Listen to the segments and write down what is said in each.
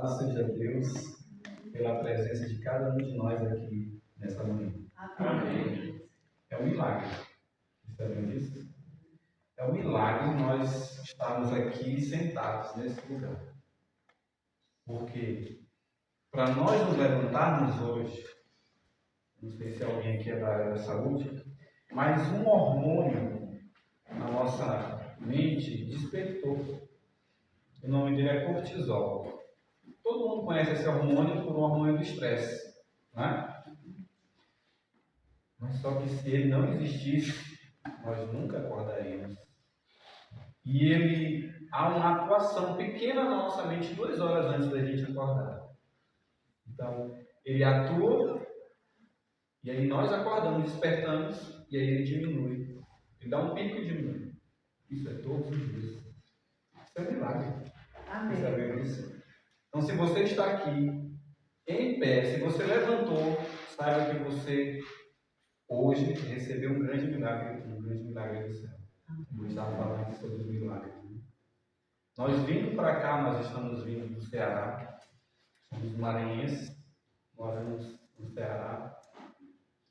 Seja Deus pela presença de cada um de nós aqui nessa manhã. Amém. É um milagre. Você sabia disso? É um milagre nós estarmos aqui sentados nesse lugar. Porque para nós nos levantarmos hoje, não sei se alguém aqui é da área da saúde, mas um hormônio na nossa mente despertou. O nome dele é cortisol. Todo mundo conhece esse hormônio por um hormônio do estresse, né? Mas só que se ele não existisse, nós nunca acordaríamos. E ele há uma atuação pequena na nossa mente 2 horas antes da gente acordar. Então, ele atua e aí nós acordamos, despertamos e aí ele diminui. Ele dá um pico e diminui. Isso é todos os dias. Isso é um milagre. Amém. Você sabe disso? Então, se você está aqui em pé, se você levantou, saiba que você hoje recebeu um grande milagre do céu. Como estava falando aqui sobre os milagres. Né? Nós vindo para cá, nós estamos vindo do Ceará, somos maranhenses, moramos no Ceará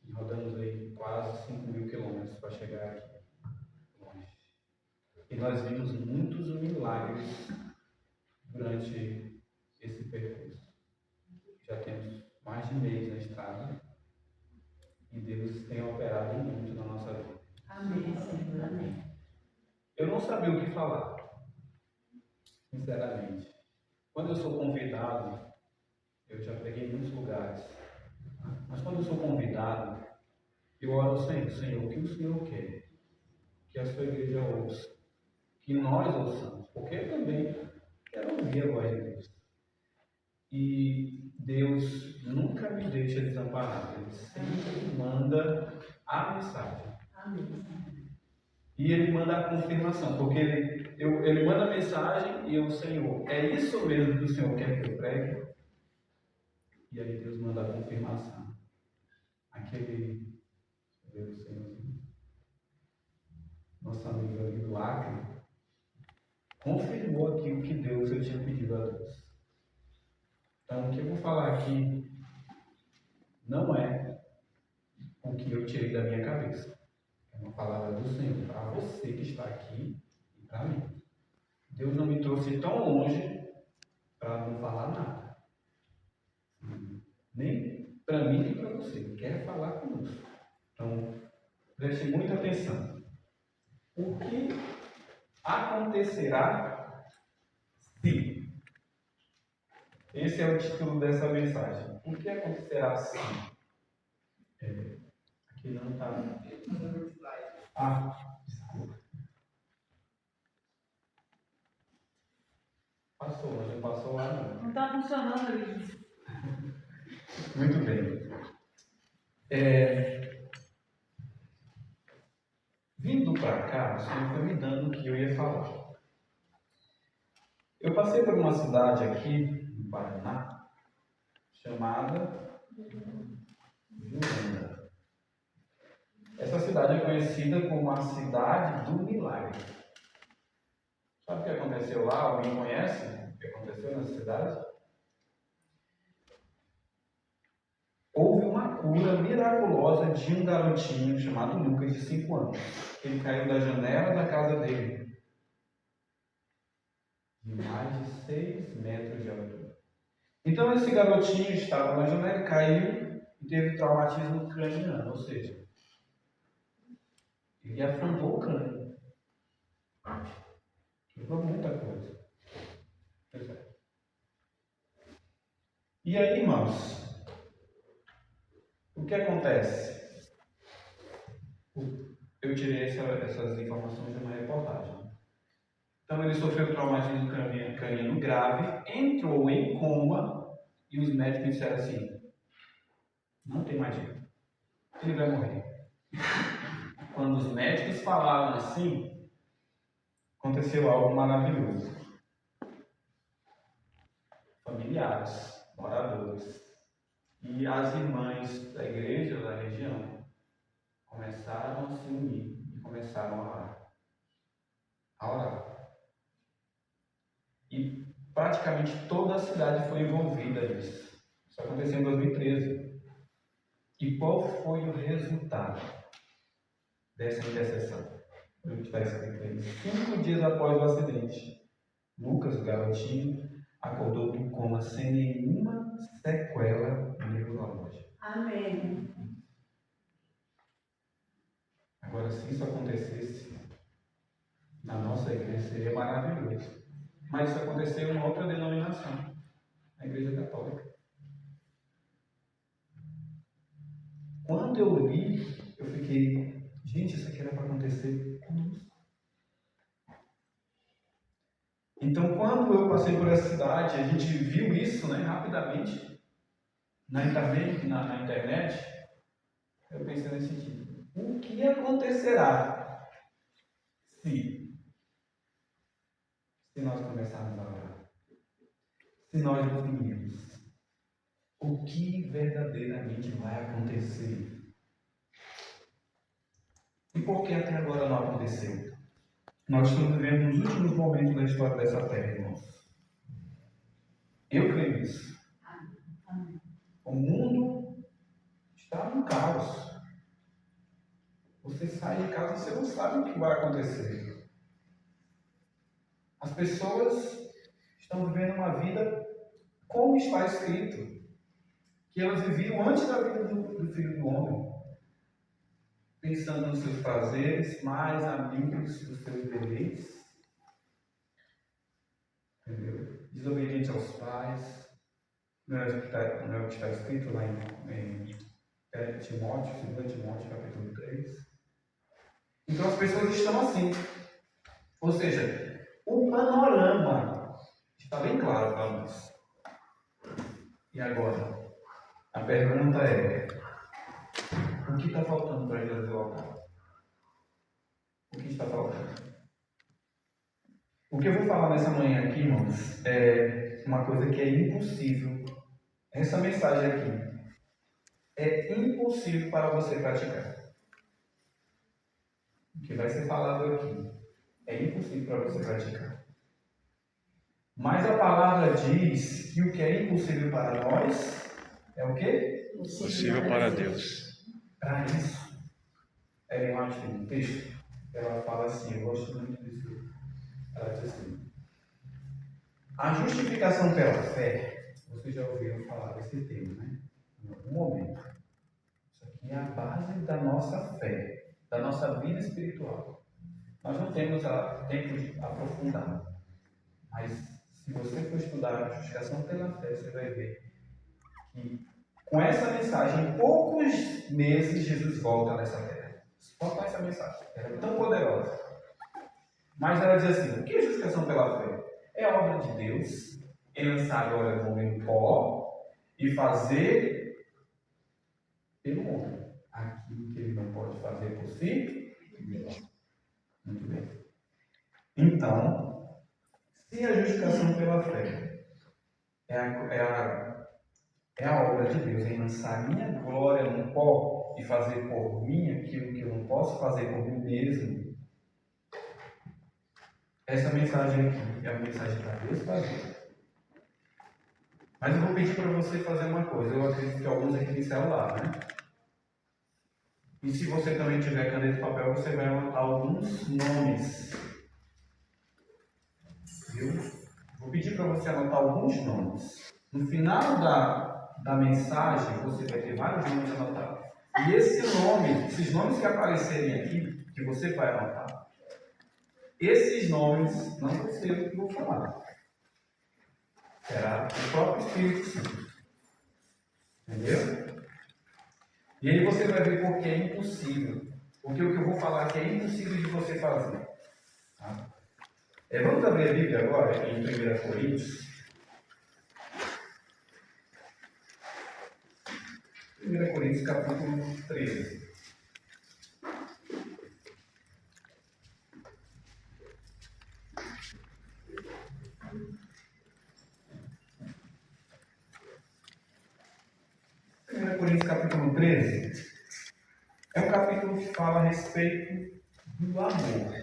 e rodamos aí quase 5.000 quilômetros para chegar aqui longe. E nós vimos muitos milagres durante esse percurso. Já temos mais de mês na estrada e Deus tem operado muito na nossa vida. Amém, Senhor. Amém. Eu não sabia o que falar, sinceramente. Quando eu sou convidado, eu já preguei em muitos lugares, mas quando eu sou convidado, eu oro ao Senhor, Senhor, o que o Senhor quer? Que a sua igreja ouça, que nós ouçamos, porque eu também quero ouvir a voz de Deus. E Deus nunca me deixa desamparado, Ele sempre manda a mensagem. Amém. E Ele manda a confirmação, porque ele manda a mensagem e eu, Senhor, é isso mesmo que o Senhor quer que eu pregue? E aí Deus manda a confirmação. Aquele, Deus, Senhor, nosso amigo ali do Acre, confirmou aquilo que Deus eu tinha pedido a Deus. Então, o que eu vou falar aqui não é o que eu tirei da minha cabeça. É uma palavra do Senhor para você que está aqui e para mim. Deus não me trouxe tão longe para não falar nada. Nem para mim nem para você. Ele quer falar conosco. Então, preste muita atenção. O que acontecerá se? Esse é o título dessa mensagem. O que acontecerá se? Aqui não está. Desculpa. Passou, mas não passou lá não. Não está funcionando ali. Muito bem. Vindo para cá, o Senhor foi me dando o que eu ia falar. Eu passei por uma cidade aqui, no Paraná, chamada Juranda. Essa cidade é conhecida como a cidade do milagre. Sabe o que aconteceu lá? Alguém conhece o que aconteceu nessa cidade? Houve uma cura miraculosa de um garotinho chamado Lucas, de 5 anos. Ele caiu da janela da casa dele, de mais de 6 metros de altura. Então esse garotinho estava na janela, caiu e teve traumatismo craniano, ou seja, ele afundou o crânio. Quebrou muita coisa. E aí, irmãos, o que acontece? Eu tirei essas informações de uma reportagem. Então ele sofreu traumatismo craniano grave, entrou em coma e os médicos disseram assim: não tem mais jeito, ele vai morrer. Quando os médicos falaram assim, aconteceu algo maravilhoso. Familiares, moradores e as irmãs da igreja da região começaram a se unir e começaram a orar. E praticamente toda a cidade foi envolvida nisso. Isso aconteceu em 2013. E qual foi o resultado dessa intercessão? O que está escrito aí. 5 dias após o acidente, Lucas, o garotinho, acordou do coma sem nenhuma sequela neurológica. Amém. Agora, se isso acontecesse na nossa igreja, seria maravilhoso. Mas isso aconteceu em uma outra denominação, a Igreja Católica. Quando eu li, eu fiquei, gente, isso aqui era para acontecer conosco. Então, quando eu passei por essa cidade, a gente viu isso, né, rapidamente, na internet, eu pensei nesse sentido. O que acontecerá se nós começarmos a orar? Se nós nos unirmos? O que verdadeiramente vai acontecer? E por que até agora não aconteceu? Nós estamos vivendo nos últimos momentos da história dessa terra, irmãos. Eu creio nisso. O mundo está no caos. Você sai de casa e você não sabe o que vai acontecer. As pessoas estão vivendo uma vida como está escrito, que elas viviam antes da vida do Filho do Homem, pensando nos seus prazeres, mais amigos dos seus deleites, entendeu? Desobediente aos pais, não é o que está escrito lá em Timóteo, 2 Timóteo, capítulo 3. Então as pessoas estão assim, ou seja, o panorama está bem claro para nós. E agora, a pergunta é: o que está faltando para Jesus voltar? O que está faltando? O que eu vou falar nessa manhã aqui, irmãos, é uma coisa que é impossível. Essa mensagem aqui é impossível para você praticar. O que vai ser falado aqui é impossível para você praticar. Mas a palavra diz que o que é impossível para nós é o quê? Possível para Deus. Para isso, Ellen White tem um texto, ela fala assim, eu gosto muito disso. Ela diz assim: a justificação pela fé, vocês já ouviram falar desse termo, né? Em algum momento. Isso aqui é a base da nossa fé, da nossa vida espiritual. Nós não temos tempo de aprofundar, mas se você for estudar a justificação pela fé, você vai ver que com essa mensagem, em poucos meses, Jesus volta nessa terra. Só com essa mensagem. Ela é tão poderosa. Mas ela diz assim: o que é justificação pela fé? É a obra de Deus em lançar agora o homem no pó e fazer pelo homem aquilo que ele não pode fazer por si. Muito bem. Então, se a justificação pela fé é a obra de Deus em lançar minha glória no pó e fazer por mim aquilo que eu não posso fazer por mim mesmo, essa mensagem aqui é uma mensagem para Deus fazer. Mas eu vou pedir para você fazer uma coisa. Eu acredito que alguns aqui têm celular, né? E se você também tiver caneta e papel, você vai anotar alguns nomes. Viu? Vou pedir para você anotar alguns nomes. No final da mensagem, você vai ter vários nomes anotados. E esses nomes que aparecerem aqui, que você vai anotar, esses nomes não vão ser o que eu vou falar. Será o próprio Espírito Santo. Entendeu? E aí você vai ver porque é impossível. Porque o que eu vou falar aqui é impossível de você fazer. Tá? Vamos abrir a Bíblia agora, em 1 Coríntios. 1 Coríntios, capítulo 13. Coríntios capítulo 13 é um capítulo que fala a respeito do amor.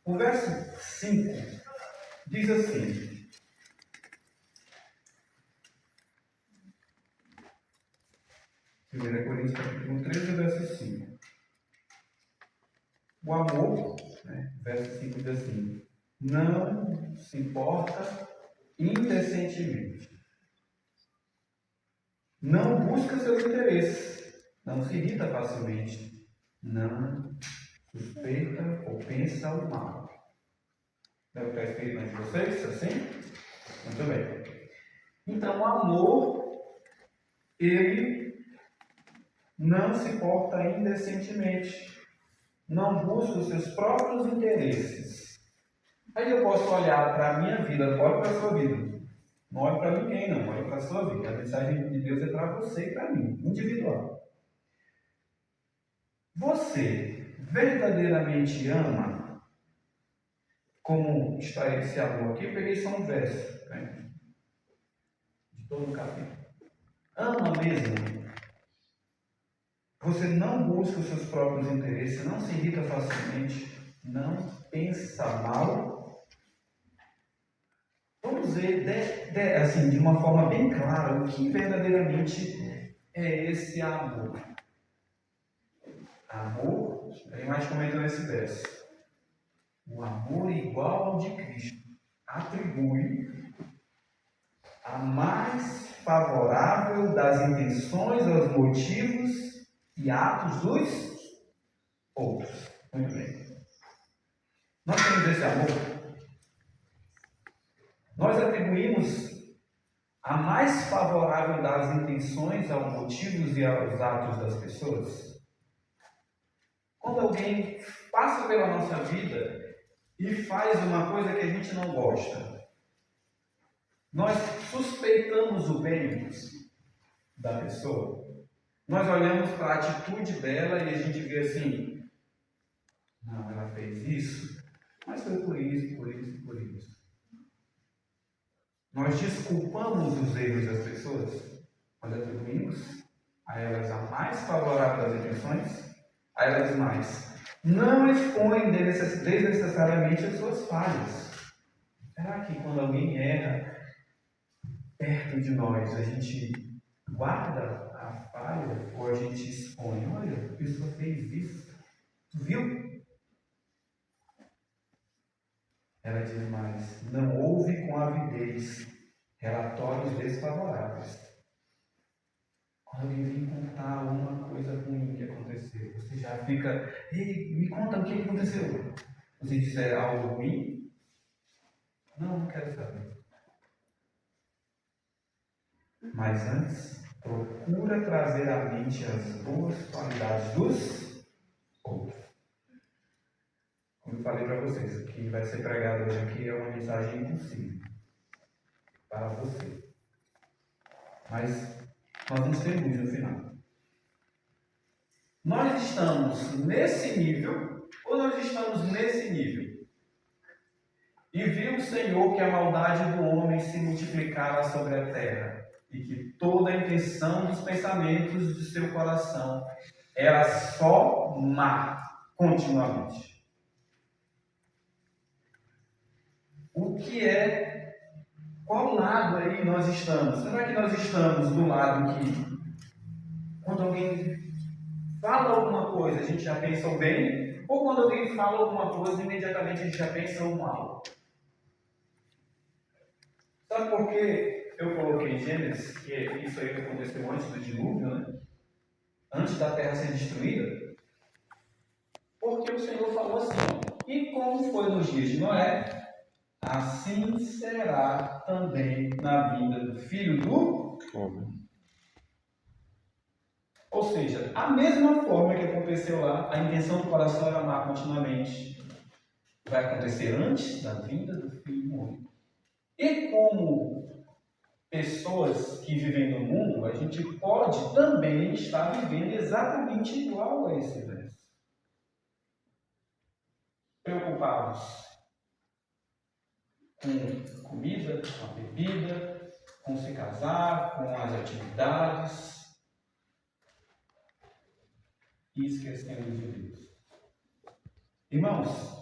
O verso 5 diz assim: 1 Coríntios capítulo 13, verso 5. O amor, né, verso 5 diz assim, não se importa indecentemente. Não busca seus interesses, não se irrita facilmente, não suspeita ou pensa o mal. É o que está escrito entre vocês, assim? Muito bem. Então, o amor, ele não se porta indecentemente, não busca os seus próprios interesses. Aí eu posso olhar para a minha vida, olho para a sua vida. Não olhe para ninguém, não. Olhe para a sua vida. A mensagem de Deus é para você e para mim, individual. Você verdadeiramente ama, como está esse amor aqui? Eu peguei só um verso, né? De todo o capítulo. Ama mesmo. Você não busca os seus próprios interesses, não se irrita facilmente, não pensa mal. Vamos ver assim, de uma forma bem clara o que verdadeiramente é esse amor. Amor, tem mais comentando esse verso. O amor igual ao de Cristo atribui a mais favorável das intenções aos motivos e atos dos outros. Muito bem. Nós temos esse amor. Nós atribuímos a mais favorável das intenções aos motivos e aos atos das pessoas. Quando alguém passa pela nossa vida e faz uma coisa que a gente não gosta, nós suspeitamos o bem da pessoa. Nós olhamos para a atitude dela e a gente vê assim, não, ela fez isso, mas foi por isso, por isso e por isso. Nós desculpamos os erros das pessoas, nós atribuímos a elas a mais favorável das intenções, a elas mais. Não expõem desnecessariamente as suas falhas. Será que quando alguém erra perto de nós, a gente guarda a falha ou a gente expõe? Olha, a pessoa fez isso. Tu viu? Ela diz mais, não ouve com avidez relatórios desfavoráveis. Quando alguém vem contar uma coisa ruim que aconteceu, você já fica, ei, me conta o que aconteceu. Você disser algo ruim? Não quero saber. Mas antes, procura trazer à mente as boas qualidades dos outros. Como eu falei para vocês, o que vai ser pregado hoje aqui é uma mensagem impossível para você. Mas nós vamos ter luz no final. Nós estamos nesse nível ou nós estamos nesse nível? E viu o Senhor que a maldade do homem se multiplicava sobre a terra e que toda a intenção dos pensamentos de seu coração era só má continuamente. O que é? Qual lado aí nós estamos? Será que nós estamos do lado que, quando alguém fala alguma coisa, a gente já pensa o bem? Ou quando alguém fala alguma coisa, imediatamente a gente já pensa o mal? Sabe por que eu coloquei em Gênesis, que isso aí aconteceu antes do dilúvio, né? Antes da terra ser destruída? Porque o Senhor falou assim, ó, e como foi nos dias de Noé, assim será também na vinda do Filho do Homem. Ou seja, a mesma forma que aconteceu lá, a intenção do coração era amar continuamente. Vai acontecer antes da vinda do Filho do Homem. E como pessoas que vivem no mundo, a gente pode também estar vivendo exatamente igual a esse verso. Preocupados com comida, com a bebida, com se casar, com as atividades e esquecendo de Deus. Irmãos,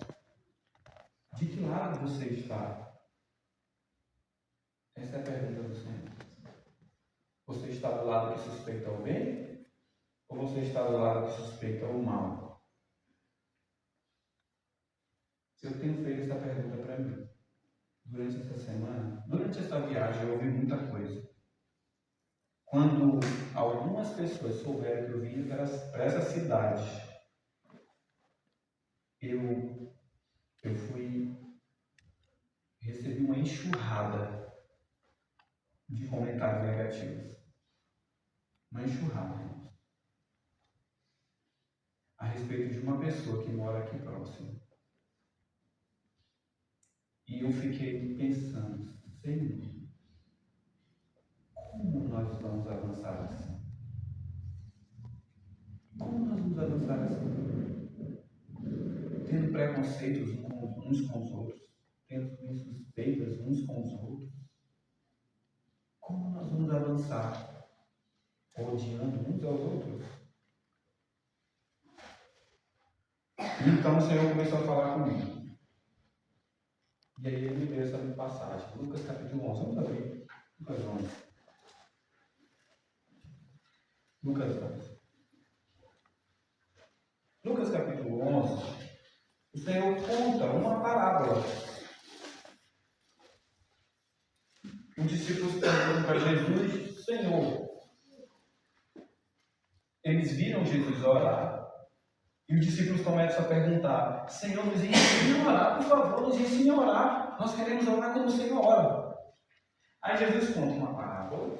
de que lado você está? Essa é a pergunta do Senhor. Você está do lado que suspeita o bem ou você está do lado que suspeita o mal? Eu tenho feito essa pergunta para mim. Durante essa semana, durante essa viagem, eu ouvi muita coisa. Quando algumas pessoas souberam que eu vim para essa cidade, eu recebi uma enxurrada de comentários negativos. Uma enxurrada. A respeito de uma pessoa que mora aqui próximo. E eu fiquei pensando, Senhor, como nós vamos avançar assim? Como nós vamos avançar assim? Tendo preconceitos uns com os outros, tendo suspeitas uns com os outros. Como nós vamos avançar? Odiando uns aos outros? Então o Senhor começou a falar comigo. E aí ele me deu essa passagem. Lucas capítulo 11. Vamos abrir. Lucas 11. Lucas 11. Lucas capítulo 11. O Senhor conta uma parábola. Os discípulos perguntam para Jesus: Senhor. Eles viram Jesus orar. E os discípulos começam a perguntar: Senhor, nos ensine a orar, por favor, nos ensine a orar. Nós queremos orar como o Senhor ora. Aí Jesus conta uma parábola.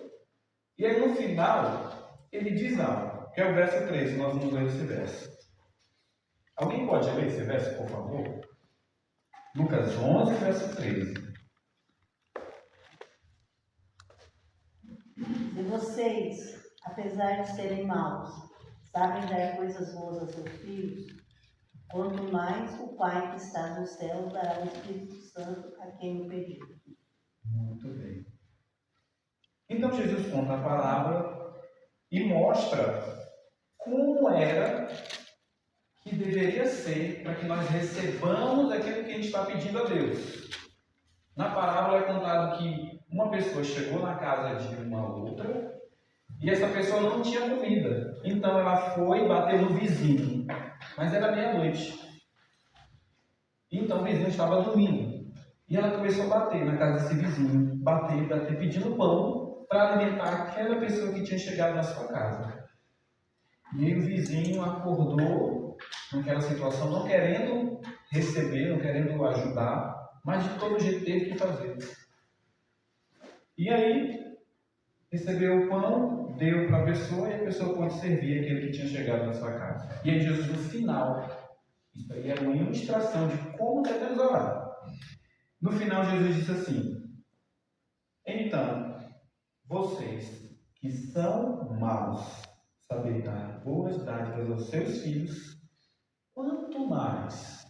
E aí no final, ele diz algo, que é o verso 13. Nós vamos ler esse verso. Alguém pode ler esse verso, por favor? Lucas 11, verso 13. Se vocês, apesar de serem maus, sabem dar coisas boas a seus filhos, quanto mais o Pai que está no céu dará o Espírito Santo a quem o pedir. Muito bem. Então Jesus conta a parábola e mostra como era que deveria ser para que nós recebamos aquilo que a gente está pedindo a Deus. Na parábola é contado que uma pessoa chegou na casa de uma outra e essa pessoa não tinha comida. Então ela foi bater no vizinho. Mas era meia-noite. Então o vizinho estava dormindo. E ela começou a bater na casa desse vizinho. Bater, pedindo pão para alimentar aquela pessoa que tinha chegado na sua casa. E aí o vizinho acordou naquela situação, não querendo receber, não querendo ajudar, mas de todo jeito teve que fazer. E aí recebeu o pão, deu para a pessoa e a pessoa pôde servir aquele que tinha chegado na sua casa. E aí Jesus, no final, isso aí é uma ilustração de como devemos orar. No final, Jesus disse assim: então, vocês que são maus, sabem dar boas dádivas aos seus filhos, quanto mais.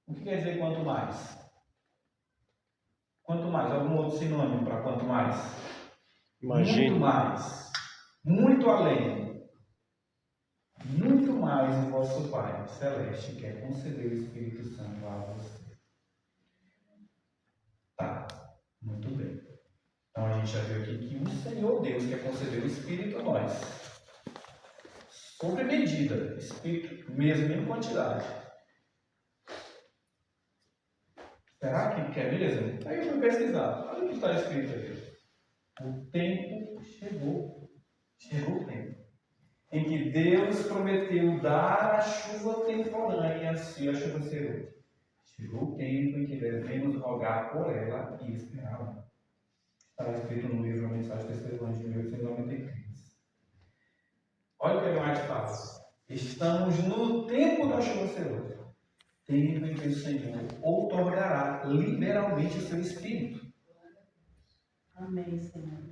O que quer dizer quanto mais? Quanto mais? Algum outro sinônimo para quanto mais? Imagine. Muito mais. Muito além. Muito mais o vosso Pai Celeste quer conceder o Espírito Santo a você. Tá, muito bem. Então a gente já viu aqui que o Senhor Deus quer conceder o Espírito a nós. Sobre medida, Espírito mesmo em quantidade. Será que quer mesmo? Aí eu fui pesquisar. Olha o que está escrito aqui. O tempo chegou. Chegou o tempo em que Deus prometeu dar a chuva temporânea se a chuva ser hoje. Chegou o tempo em que devemos rogar por ela e esperá-la. Está escrito no livro A Mensagem Tessalonicenses de 1893. Olha o que a Ellen fala. Estamos no tempo da chuva ser hoje. Tempo em que o Senhor outorgará liberalmente o seu Espírito. Amém, Senhor.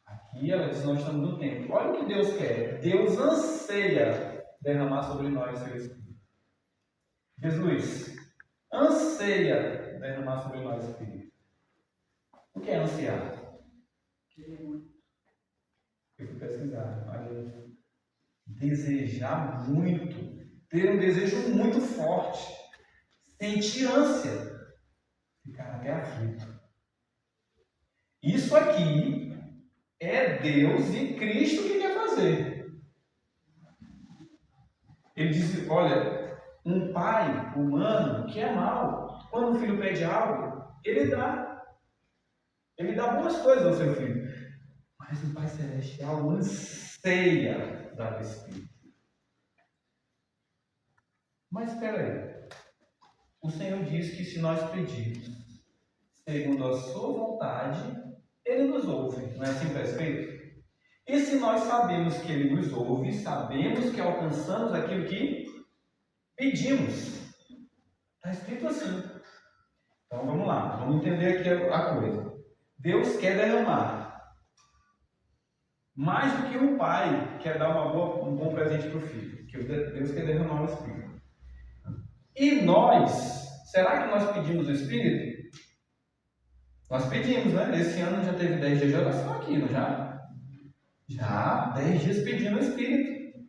Aqui ela diz: nós estamos no tempo. Olha o que Deus quer. Deus anseia derramar sobre nós o seu Espírito. Jesus anseia derramar sobre nós o Espírito. O que é ansiar? Eu fui pesquisar. Olha, desejar muito. Ter um desejo muito forte. Sentir ânsia. Ficar até aflito. Isso aqui É Deus e Cristo que quer fazer. Ele diz, olha, um pai humano que é mau, quando o filho pede algo, ele dá. Ele dá boas coisas ao seu filho. Mas o Pai Celestial anseia dar o Espírito. Mas espera aí. O Senhor diz que se nós pedirmos segundo a sua vontade, Ele nos ouve. Não é assim que está escrito? E se nós sabemos que Ele nos ouve, sabemos que alcançamos aquilo que pedimos. Está escrito assim. Então vamos lá, vamos entender aqui a coisa. Deus quer derramar. Mais do que um pai quer dar um bom presente para o filho. Que Deus quer derramar o Espírito. E nós, será que nós pedimos o Espírito? Nós pedimos, né? Esse ano já teve 10 dias de oração aqui, não já? Já, 10 dias pedindo o Espírito.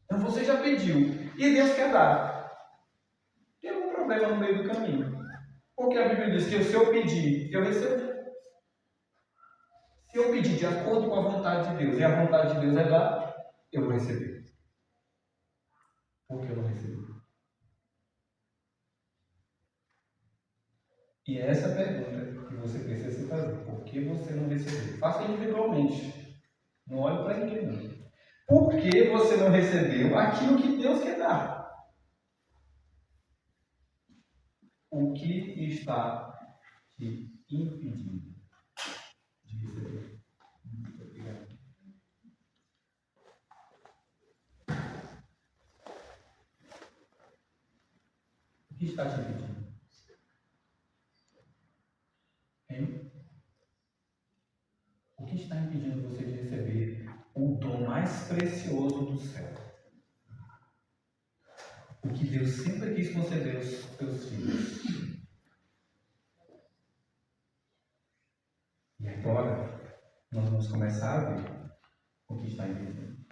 Então você já pediu. E Deus quer dar. Tem algum problema no meio do caminho. Porque a Bíblia diz que se eu pedir, eu recebo. Se eu pedir de acordo com a vontade de Deus, e a vontade de Deus é dar, eu vou receber. Por que eu não recebo? E essa é a pergunta que você precisa se fazer. Por que você não recebeu? Faça individualmente. Não olhe para ninguém, não. Por que você não recebeu aquilo que Deus quer dar? O que está te impedindo de receber? Muito obrigado. O que está te impedindo? Hein? O que está impedindo você de receber o dom mais precioso do céu? O que Deus sempre quis conceder aos seus filhos. E agora, nós vamos começar a ver o que está impedindo.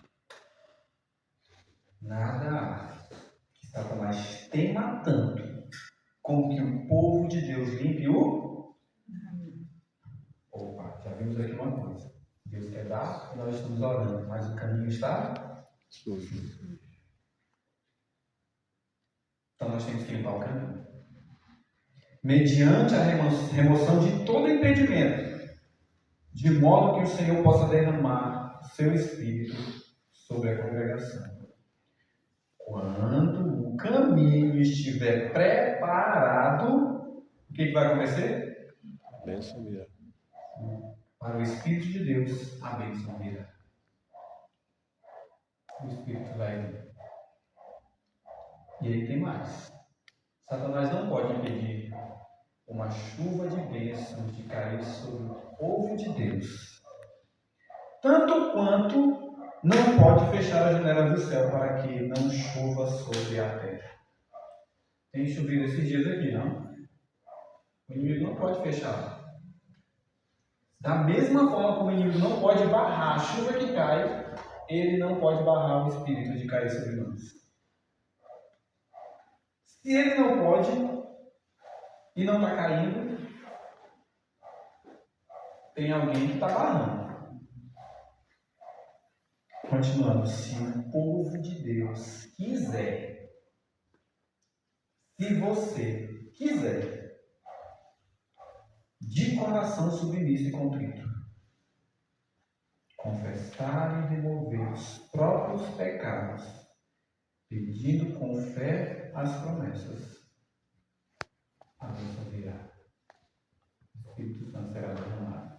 Nada há que Satanás tema tanto como que o povo de Deus limpe o... Opa, já vimos aqui uma coisa. Deus quer dar e nós estamos orando, mas o caminho está sujo. Então nós temos que limpar o caminho. Mediante a remoção de todo impedimento, de modo que o Senhor possa derramar seu Espírito sobre a congregação. Quando o caminho estiver preparado, o que vai acontecer? A bênção virá. Para o Espírito de Deus, a bênção virá. O Espírito vai vir. E aí tem mais. Satanás não pode impedir uma chuva de bênçãos de cair sobre o povo de Deus. Tanto quanto não pode fechar a janela do céu para que não chova sobre a terra. Tem chovido esses dias aqui, não? O inimigo não pode fechar. Da mesma forma como o inimigo não pode barrar a chuva que cai, ele não pode barrar o Espírito de cair sobre nós. Se ele não pode e não está caindo, tem alguém que está barrando. Continuando, se o povo de Deus quiser, se você quiser, de coração submisso e contrito, confessar e remover os próprios pecados, pedindo com fé as promessas, a bênção virá. O Espírito Santo será derramado.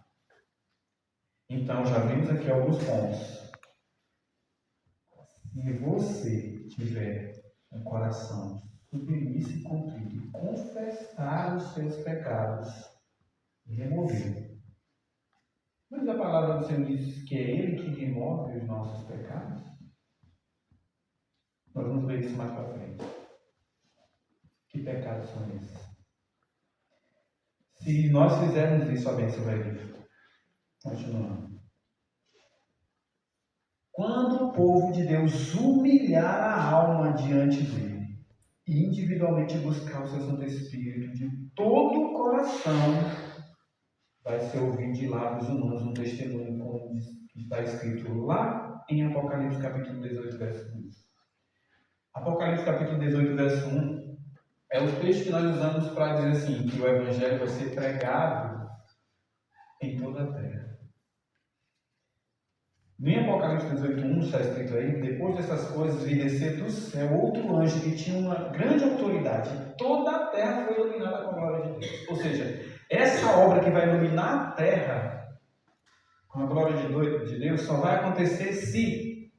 Então, já vimos aqui alguns pontos. Se você tiver um coração submisso e contrito e confessar os seus pecados e remover. Mas a palavra do Senhor diz que é Ele que remove os nossos pecados. Nós vamos ver isso mais para frente. Que pecados são esses? Se nós fizermos isso, a bênção vai vir. Continuando. Quando o povo de Deus humilhar a alma diante dele e individualmente buscar o seu Santo Espírito de todo o coração, vai vai ser ouvido de lábios humanos um testemunho, como está escrito lá em Apocalipse capítulo 18, verso 1. Apocalipse capítulo 18, verso 1 é o texto que nós usamos para dizer assim, que o Evangelho vai ser pregado em toda a terra. Em Apocalipse 18, 1 está escrito aí, depois dessas coisas vi descer do céu outro anjo que tinha uma grande autoridade. Toda a terra foi iluminada com a glória de Deus. Ou seja, essa obra que vai iluminar a terra com a glória de Deus só vai acontecer se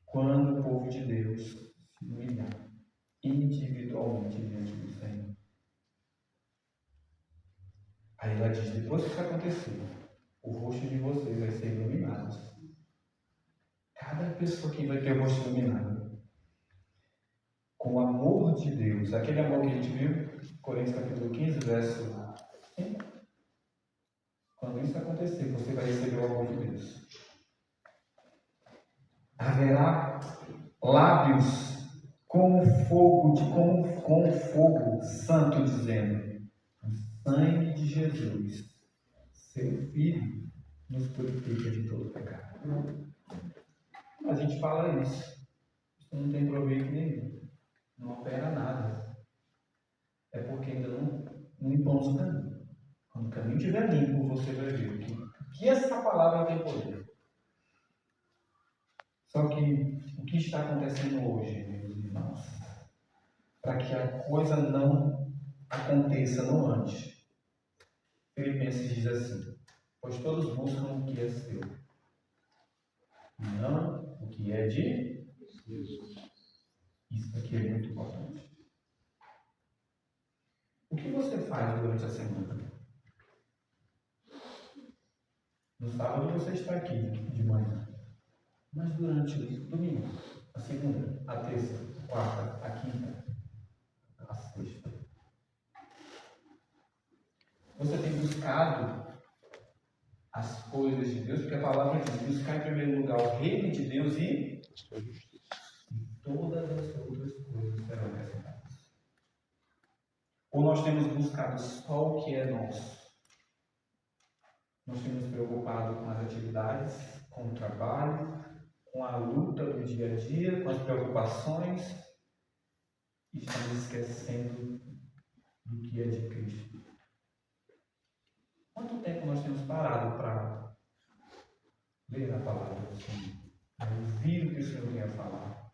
quando o povo de Deus se humilhar individualmente diante do Senhor. Aí ela diz, depois que isso acontecer, o rosto de vocês vai ser iluminado. Cada pessoa aqui vai ter o rosto iluminado com o amor de Deus. Aquele amor que a gente viu, Coríntios capítulo 15, verso 5. Quando isso acontecer, você vai receber o amor de Deus. Haverá lábios como fogo santo, dizendo: o sangue de Jesus, seu Filho, nos purifica de todo pecado. A gente fala isso. Isso não tem proveito nenhum. Não opera nada. É porque ainda não impomos o caminho. Quando o caminho estiver limpo, você vai ver que essa palavra tem poder. Só que o que está acontecendo hoje, meus irmãos, para que a coisa não aconteça no antes, Filipenses diz assim: pois todos buscam o que é seu, não o que é de Jesus. Isso aqui é muito importante. O que você faz durante a semana? No sábado você está aqui de manhã, mas durante o domingo, a segunda, a terça, a quarta, a quinta, a sexta, você tem buscado as coisas de Deus, porque a palavra diz: buscar em primeiro lugar o reino de Deus e todas as outras coisas serão acrescentadas. Ou nós temos buscado só o que é nosso? Nós temos preocupado com as atividades, com o trabalho, com a luta do dia a dia, com as preocupações, e estamos esquecendo do que é de Cristo. Quanto tempo nós temos parado para ler a palavra do Senhor, ouvir o que o Senhor quer falar?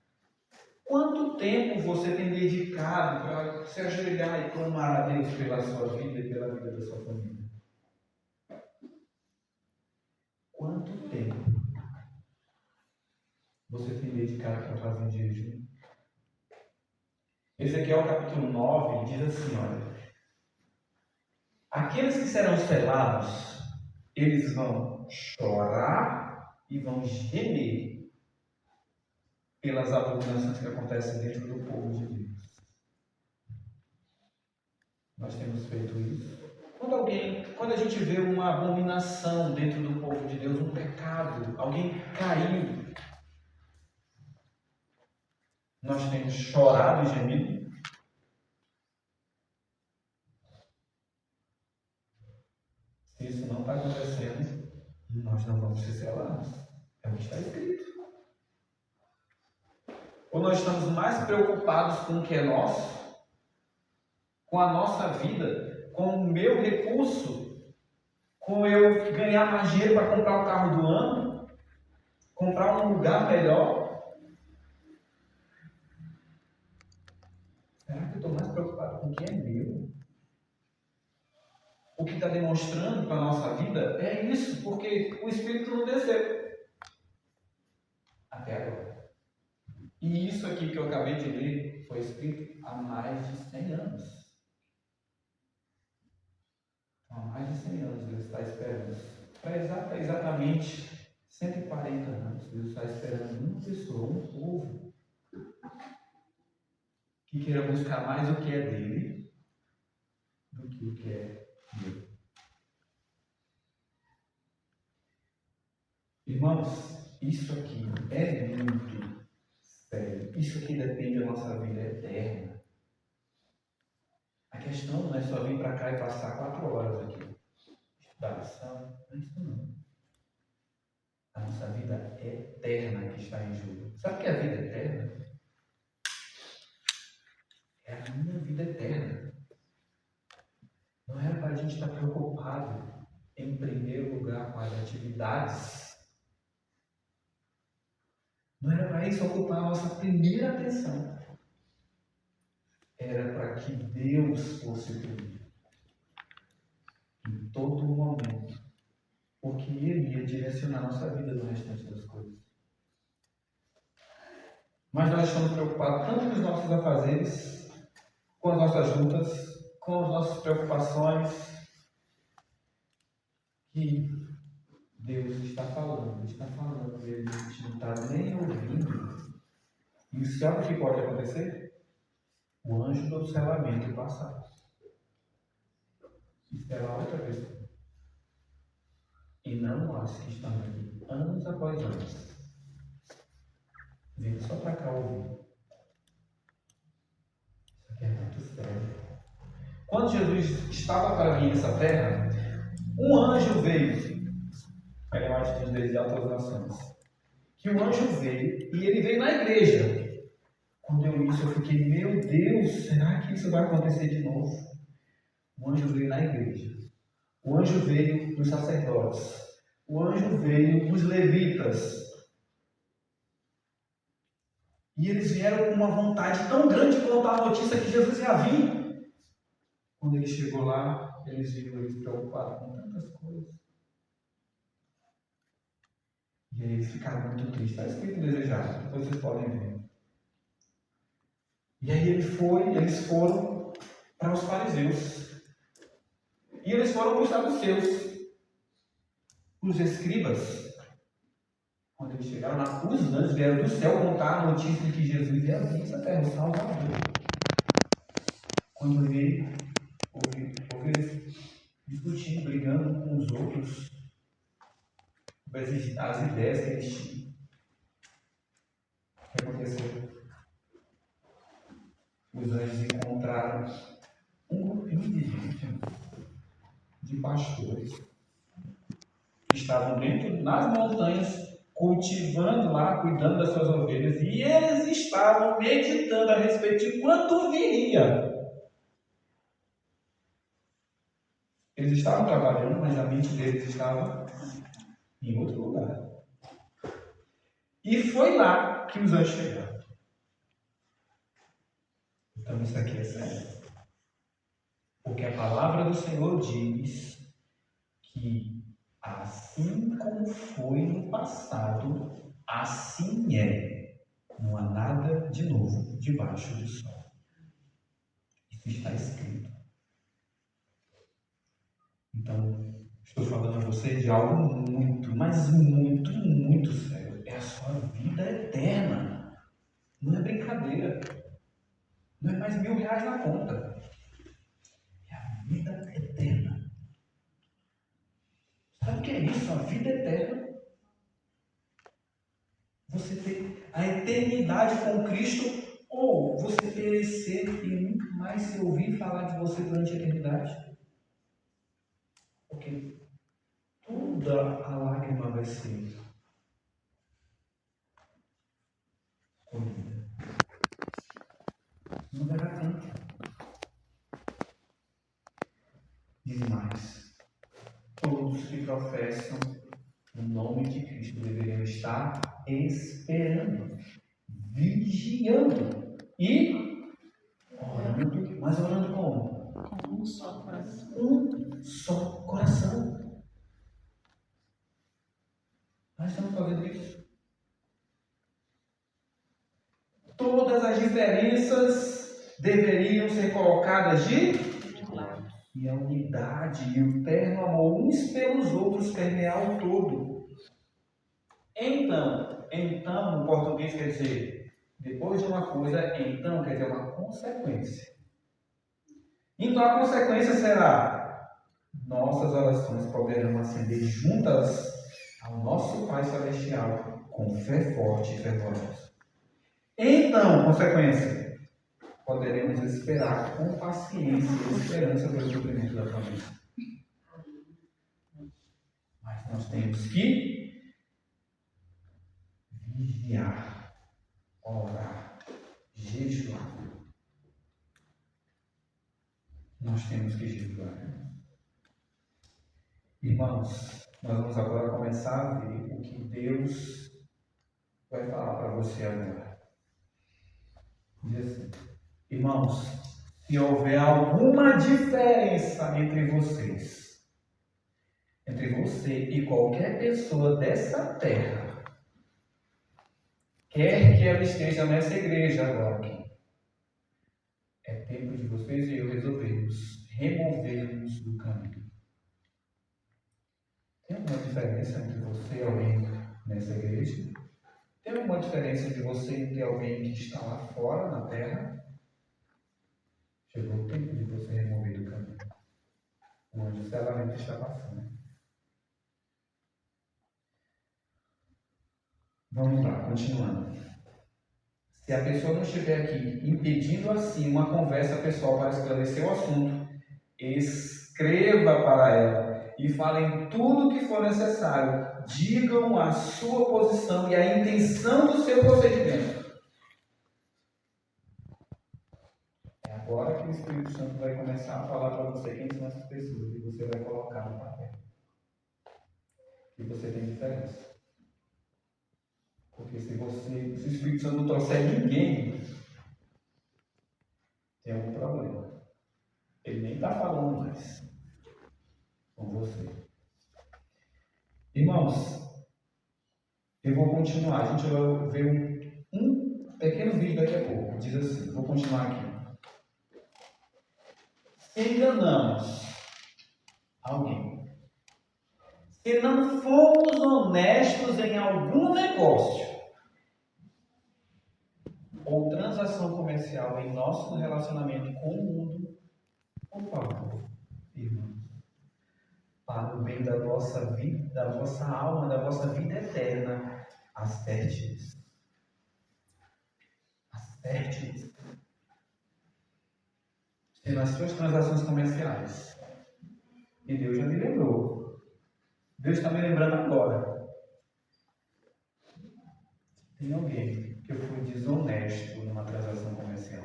Quanto tempo você tem dedicado para se ajoelhar e clamar a Deus pela sua vida e pela vida da sua família? Quanto tempo você tem dedicado para fazer um jejum? Ezequiel capítulo 9 diz assim, olha: aqueles que serão selados, eles vão chorar e vão gemer pelas abominações que acontecem dentro do povo de Deus. Nós temos feito isso. Quando a gente vê uma abominação dentro do povo de Deus, um pecado, alguém caiu, nós temos chorado e gemido. Se isso não está acontecendo, nós não vamos ser selados. É o que está escrito. Ou nós estamos mais preocupados com o que é nosso, com a nossa vida, com o meu recurso, com eu ganhar mais dinheiro para comprar o carro do ano, comprar um lugar melhor? Será que eu estou mais preocupado com o que é meu? O que está demonstrando para a nossa vida é isso, porque o Espírito não desceu até agora. E isso aqui que eu acabei de ler foi escrito há mais de 100 anos. Há mais de 100 anos Deus está esperando. Para exatamente 140 anos, Deus está esperando uma pessoa, um povo, que queira buscar mais o que é dele do que o que é dele. Irmãos, isso aqui é muito sério. Isso aqui depende da nossa vida eterna. A questão não é só vir para cá e passar 4 horas aqui. da lição. Não é isso não. A nossa vida é eterna que está em jogo. Sabe o que é a vida eterna? É a minha vida eterna. Não era para a gente estar preocupado, em primeiro lugar, com as atividades. Não era para isso ocupar a nossa primeira atenção. Era para que Deus fosse tudo. Em todo momento. Porque Ele ia direcionar a nossa vida no restante das coisas. Mas nós estamos preocupados tanto com os nossos afazeres, com as nossas lutas, com as nossas preocupações, que Deus está falando, e a gente não está nem ouvindo. E sabe o que pode acontecer? O anjo do selamento passar. Esperar outra vez. E não nós que estamos aqui, anos após anos, vindo só para cá ouvir. Isso aqui é muito sério. Quando Jesus estava para vir nessa terra, um anjo veio. Aí eu acho que desde altas nações. Que o anjo veio e ele veio na igreja. Quando eu li isso, eu fiquei, meu Deus, será que isso vai acontecer de novo? O anjo veio na igreja. O anjo veio nos sacerdotes. O anjo veio nos levitas. E eles vieram com uma vontade tão grande de contar a notícia que Jesus ia vir. Quando ele chegou lá, eles viram ele preocupado com tantas coisas. E aí eles ficaram muito tristes. Está escrito desejado, depois vocês podem ver. E aí eles foram para os fariseus. E eles foram para os saduceus. Os escribas. Quando eles chegaram lá, os anjos vieram do céu contar a notícia de que Jesus ia vir nessa terra, o Salvador. Quando veio, ouvi eles discutindo, brigando com os outros, as ideias que eles tinham. O que aconteceu? Os anjos encontraram um grupinho de gente, de pastores, que estavam dentro nas montanhas, cultivando lá, cuidando das suas ovelhas, e eles estavam meditando a respeito de quanto viria. Eles estavam trabalhando, mas a mente deles estava em outro lugar. E foi lá que os anjos chegaram. Então isso aqui é sério. Porque a palavra do Senhor diz que assim como foi no passado, assim é. Não há nada de novo debaixo do sol. Isso está escrito. Então, estou falando a você de algo muito, mas muito, muito sério. É a sua vida eterna. Não é brincadeira. Não é mais R$1.000 na conta. É a vida eterna. Sabe o que é isso? A vida eterna. Você ter a eternidade com Cristo, ou você perecer e nunca mais se ouvir falar de você durante a eternidade. Porque toda a lágrima vai ser colhida. Não haverá canto. Diz mais. Todos que professam o nome de Cristo deveriam estar esperando, vigiando e orando. Mas orando como? Com um só coração. Um só coração. Nós estamos fazendo isso. Todas as diferenças deveriam ser colocadas de lado. E a unidade e o terno amor uns pelos outros permear o todo. Então, no português quer dizer, depois de uma coisa, então quer dizer uma consequência. Então a consequência será, nossas orações poderão ascender juntas ao nosso Pai Celestial com fé forte e fervorosa. Então, consequência, poderemos esperar com paciência e esperança pelo cumprimento da promessa. Nós temos que vigiar, orar, jejuar. Nós temos que jejuar. Irmãos, nós vamos agora começar a ver o que Deus vai falar para você agora. Diz assim: irmãos, se houver alguma diferença entre vocês, entre você e qualquer pessoa dessa terra, quer que ela esteja nessa igreja agora aqui, é tempo de vocês e eu resolvermos removermos do caminho. Tem alguma diferença entre você e alguém nessa igreja? Tem alguma diferença de você e alguém que está lá fora, na terra? Chegou o tempo de você remover do caminho. O anjo selamento está passando. Vamos lá, continuando. Se a pessoa não estiver aqui impedindo assim uma conversa pessoal para esclarecer o assunto, escreva para ela e falem tudo o que for necessário. Digam a sua posição e a intenção do seu procedimento. É agora que o Espírito Santo vai começar a falar para você quem são essas pessoas e você vai colocar no papel. E você tem diferença. Porque se o Espírito Santo não trouxer ninguém, tem algum problema. Ele nem está falando mais com você. Irmãos, eu vou continuar. A gente vai ver um pequeno vídeo daqui a pouco. Diz assim, vou continuar aqui. Se enganamos alguém, se não formos honestos em algum negócio ou transação comercial em nosso relacionamento com o mundo, por favor, irmãos, para o bem da vossa vida, da vossa alma, da vossa vida eterna, acerte isso. Acerte isso. Nas suas transações comerciais. E Deus já me lembrou. Deus está me lembrando agora. Tem alguém que eu fui desonesto numa transação comercial.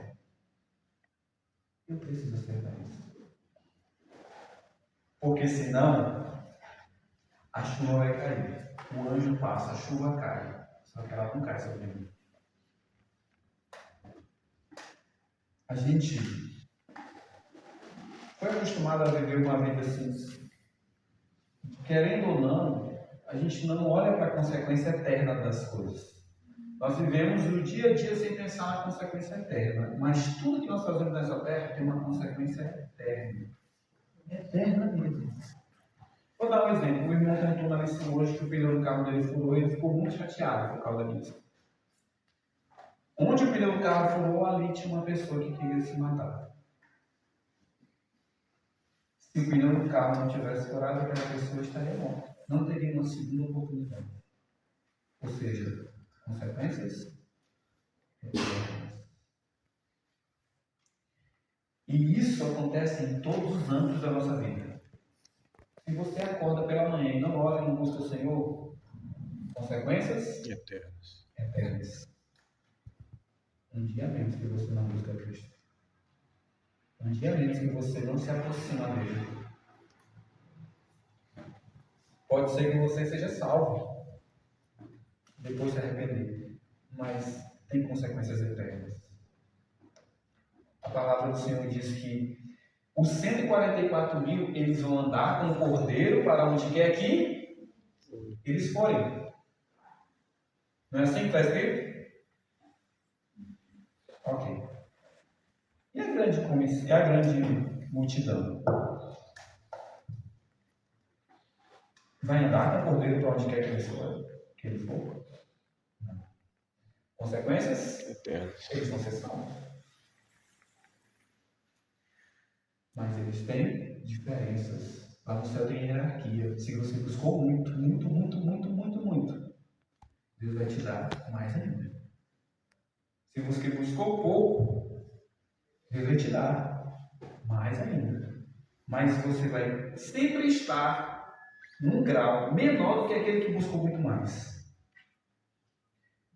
Eu preciso acertar isso. Porque senão, a chuva vai cair. O anjo passa, a chuva cai. Só que ela não cai sobre mim. A gente foi acostumado a viver uma vida assim. Querendo ou não, a gente não olha para a consequência eterna das coisas. Nós vivemos o dia a dia sem pensar na consequência eterna. Mas tudo que nós fazemos nessa terra tem uma consequência eterna. Eterna mesmo. Vou dar um exemplo. O irmão contou na lição hoje que o pneu do carro dele furou e ele ficou muito chateado por causa disso. Onde o pneu do carro furou, ali tinha uma pessoa que queria se matar. Se o pneu do carro não tivesse furado, aquela pessoa estaria morta. Não teria uma segunda oportunidade. Ou seja, consequências eternas. E isso acontece em todos os âmbitos da nossa vida. Se você acorda pela manhã e não ora e não busca o Senhor, consequências eternas. Um dia menos que você não busca Cristo. Um dia menos que você não se aproxima dele. Pode ser que você seja salvo, depois se arrepender, mas tem consequências eternas. A palavra do Senhor diz que os 144.000, eles vão andar com o cordeiro para onde quer que eles forem. Não é assim que está escrito? Ok. E a grande multidão? Vai andar com o cordeiro para onde quer que ele for? Não. Consequências eternas. Eles vão ser salvos. Mas eles têm diferenças. Lá no céu tem hierarquia. Se você buscou muito, Deus vai te dar mais ainda. Se você buscou pouco, Deus vai te dar mais ainda. Mas você vai sempre estar num grau menor do que aquele que buscou muito mais.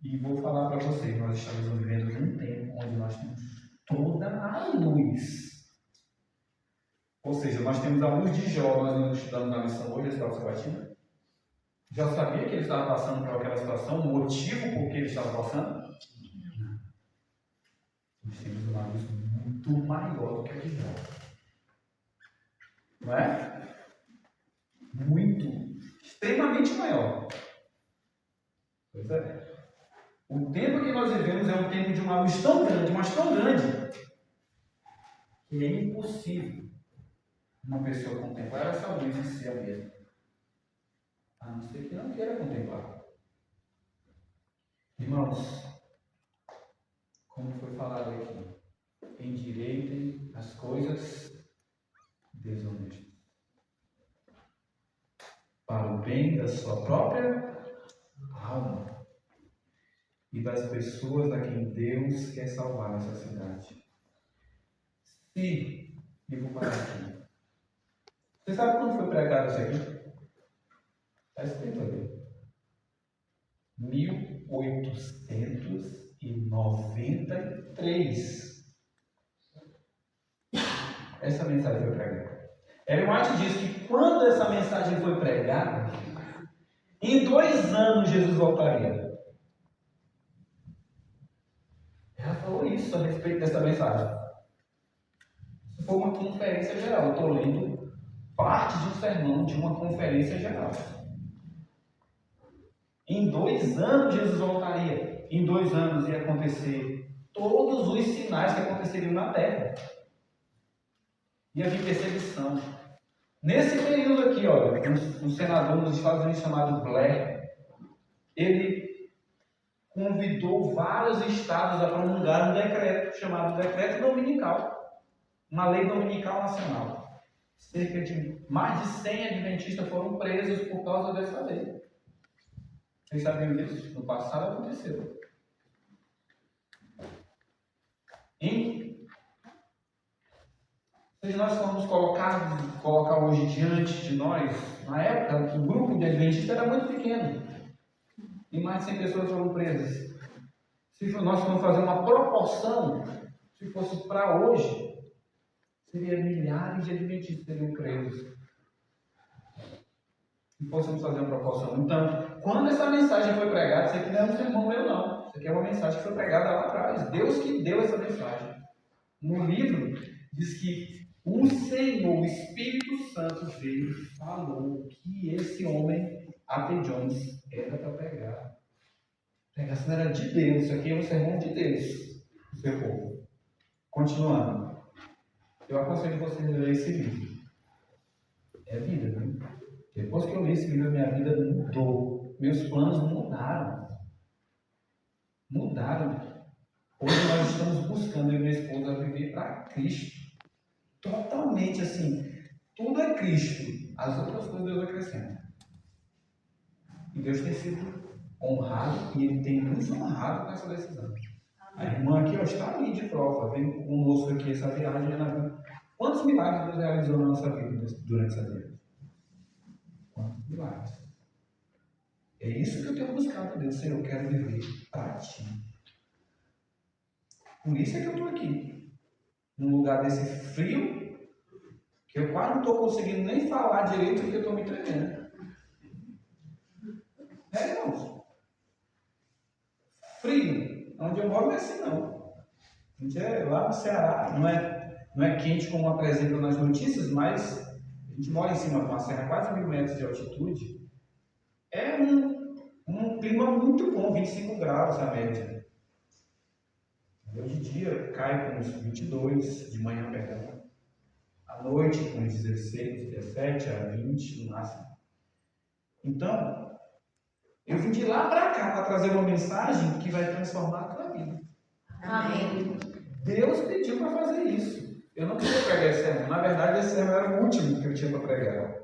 E vou falar para vocês, nós estamos vivendo num tempo onde nós temos toda a luz. Ou seja, nós temos a luz de Jó, nós não estudamos na lição hoje, a história sabatina. Já sabia que ele estava passando por aquela situação, o motivo por que ele estava passando? Nós temos uma luz muito maior do que a de Jó. Não é? Muito, extremamente maior. Pois é. O tempo que nós vivemos é um tempo de uma luz tão grande, mas tão grande, que é impossível uma pessoa contemplar essa luz em si mesma. A não ser que não queira contemplar. Irmãos, como foi falado aqui, endireitem as coisas desonestas, para o bem da sua própria alma e das pessoas a quem Deus quer salvar nessa cidade. Se, eu vou parar aqui. Você sabe quando foi pregado isso aqui? Está escrito ali. 1893. Essa mensagem foi pregada. Ellen White diz que quando essa mensagem foi pregada, em 2 anos Jesus voltaria. Ela falou isso a respeito dessa mensagem. Isso foi uma conferência geral. Eu estou lendo parte de um sermão de uma conferência geral. Em 2 anos Jesus voltaria. Em 2 anos ia acontecer todos os sinais que aconteceriam na terra. Ia haver perseguição. Nesse período aqui, olha, um senador nos Estados Unidos chamado Blair, ele convidou vários estados a promulgar um decreto chamado Decreto Dominical, uma lei dominical nacional. Cerca de mais de 100 adventistas foram presos por causa dessa lei. Vocês sabiam disso? No passado aconteceu. Se nós formos colocar hoje diante de nós, na época, o grupo de adventistas era muito pequeno. E mais de 100 pessoas foram presas. Se nós formos fazer uma proporção, se fosse para hoje, seria milhares de adventistas que seriam presos. Se fôssemos fazer uma proporção. Então, quando essa mensagem foi pregada, isso aqui não é um sermão meu, não. Isso aqui é uma mensagem que foi pregada lá atrás. Deus que deu essa mensagem. No livro, diz que o Senhor, o Espírito Santo veio e falou que esse homem, A.T. Jones, era para pregar. A pregação era de Deus. Isso aqui é um sermão de Deus, o seu povo. Continuando. Eu aconselho vocês a ler esse livro. É vida, né? Depois que eu li esse livro, minha vida mudou. Meus planos mudaram. Mudaram. Hoje nós estamos buscando, eu e minha esposa, viver para Cristo. Totalmente assim. Tudo é Cristo. As outras coisas Deus acrescenta. E Deus tem sido honrado e Ele tem nos honrado com essa decisão. A irmã aqui está ali de prova. Vem conosco aqui essa viagem. Quantos milagres Deus realizou na nossa vida durante essa viagem? Quantos milagres? É isso que eu tenho buscado, Deus. Senhor, eu quero viver para Ti. Por isso é que eu estou aqui. Num lugar desse frio, que eu quase não estou conseguindo nem falar direito porque eu estou me tremendo. Irmãos. Frio. Onde eu moro não é assim, não. A gente é lá no Ceará. Não é quente como apresentam nas notícias, mas a gente mora em cima de uma serra, quase 1000 metros de altitude. É um clima muito bom, 25 graus a média. Hoje em dia cai com uns 22, de manhã perdão. À noite com uns 16, 17 a 20 no máximo. Então, eu vim de lá para cá para trazer uma mensagem que vai transformar a tua vida. Amém. Deus pediu para fazer isso. Eu não queria pregar esse sermão. Na verdade, esse sermão era o último que eu tinha para pregar.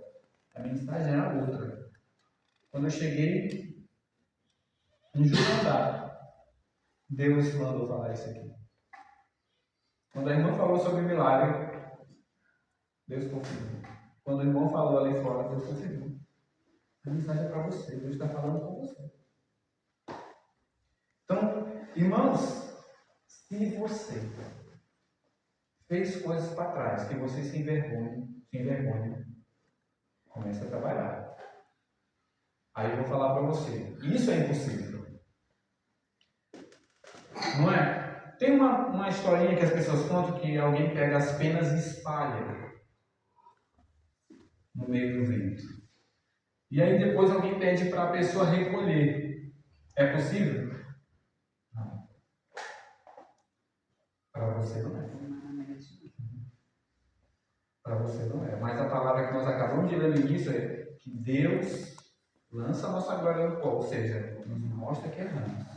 A mensagem era outra. Quando eu cheguei em Jurandá, Deus mandou falar isso aqui. Quando a irmã falou sobre milagre, Deus confirmou. Quando o irmão falou ali fora, Deus confirmou. A mensagem é para você. Deus está falando com você. Então, irmãos, se você fez coisas para trás que você se envergonha, comece a trabalhar. Aí eu vou falar para você, isso é impossível. Não é? Tem uma historinha que as pessoas contam que alguém pega as penas e espalha no meio do vento. E aí depois alguém pede para a pessoa recolher. É possível? Não. Para você não é. Para você não é. Mas a palavra que nós acabamos de ler no início é que Deus lança a nossa glória no pó, ou seja, nos mostra que erramos.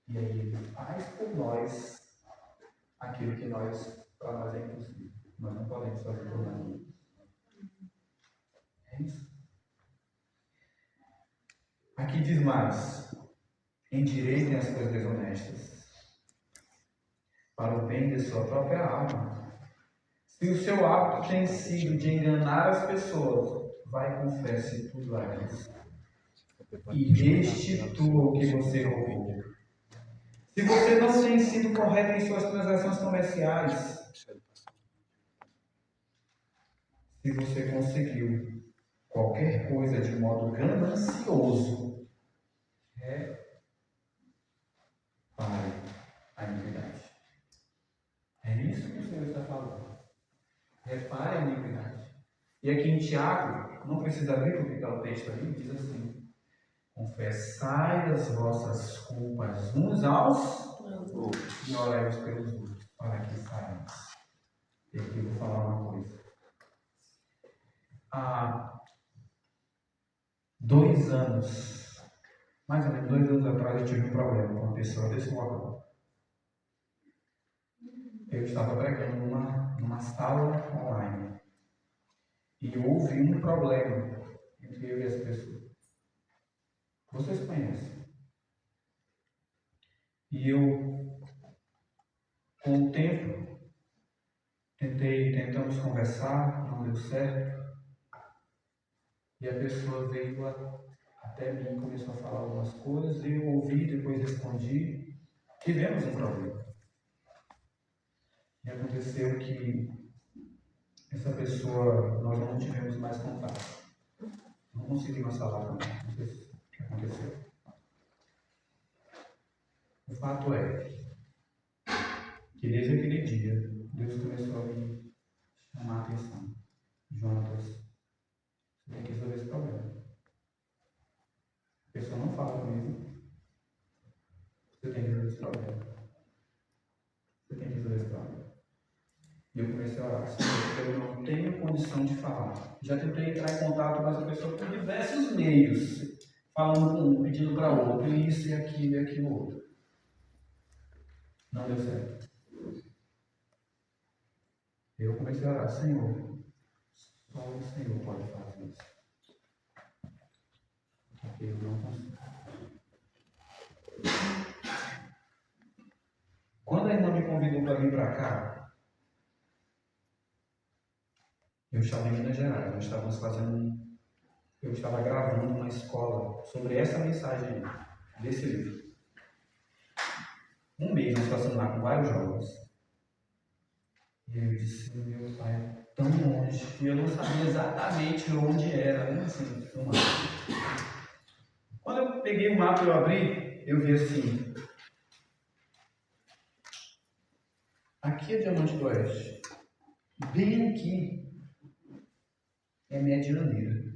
E aí Ele faz por nós aquilo que para nós é impossível. Nós não podemos fazer por nós. É isso. Aqui diz mais: endireitem as coisas desonestas para o bem de sua própria alma. Se o seu hábito tem sido de enganar as pessoas, vai, confesse tudo lágrimas e restitua o que você roubou. Se você não tem sido correto em suas transações comerciais, se você conseguiu qualquer coisa de modo ganancioso, repare a iniquidade. É isso que o Senhor está falando. Repare a iniquidade. E aqui em Tiago, não precisa abrir porque está o texto ali, diz assim: confessai as vossas culpas uns aos outros e orai pelos outros, para que saiamos. E aqui eu vou falar uma coisa. Há 2 anos, mais ou menos 2 anos atrás, eu tive um problema com uma pessoa desse local. Eu estava pregando numa sala online e houve um problema entre eu e essa pessoa. Vocês conhecem. E eu, com o tempo, tentamos conversar, não deu certo. E a pessoa veio até mim, começou a falar algumas coisas, eu ouvi, depois respondi. Tivemos um problema. E aconteceu que essa pessoa, nós não tivemos mais contato. Não conseguimos falar com ela. Não sei o que aconteceu. O fato é que desde aquele dia, Deus começou a me chamar a atenção. Jonatas, você tem que resolver esse problema. A pessoa não fala comigo. Você tem que resolver esse problema. Você tem que resolver esse problema. E eu comecei a orar: Senhor, eu não tenho condição de falar. Já tentei entrar em contato com essa pessoa por diversos meios, falando com um, pedindo para outro, isso e aquilo outro. Não deu certo. Eu comecei a orar: Senhor, só o Senhor pode fazer isso. Porque eu não consigo. Quando a irmã me convidou para vir para cá, eu estava em Minas Gerais, eu estava gravando uma escola sobre essa mensagem desse livro. Um mês nós passamos lá com vários jovens. E eu disse: meu pai é tão longe. E eu não sabia exatamente onde era, né? Assim, no mapa. Quando eu peguei o mapa e eu abri, eu vi assim: aqui é Diamante do Oeste. Bem aqui é Medianeira.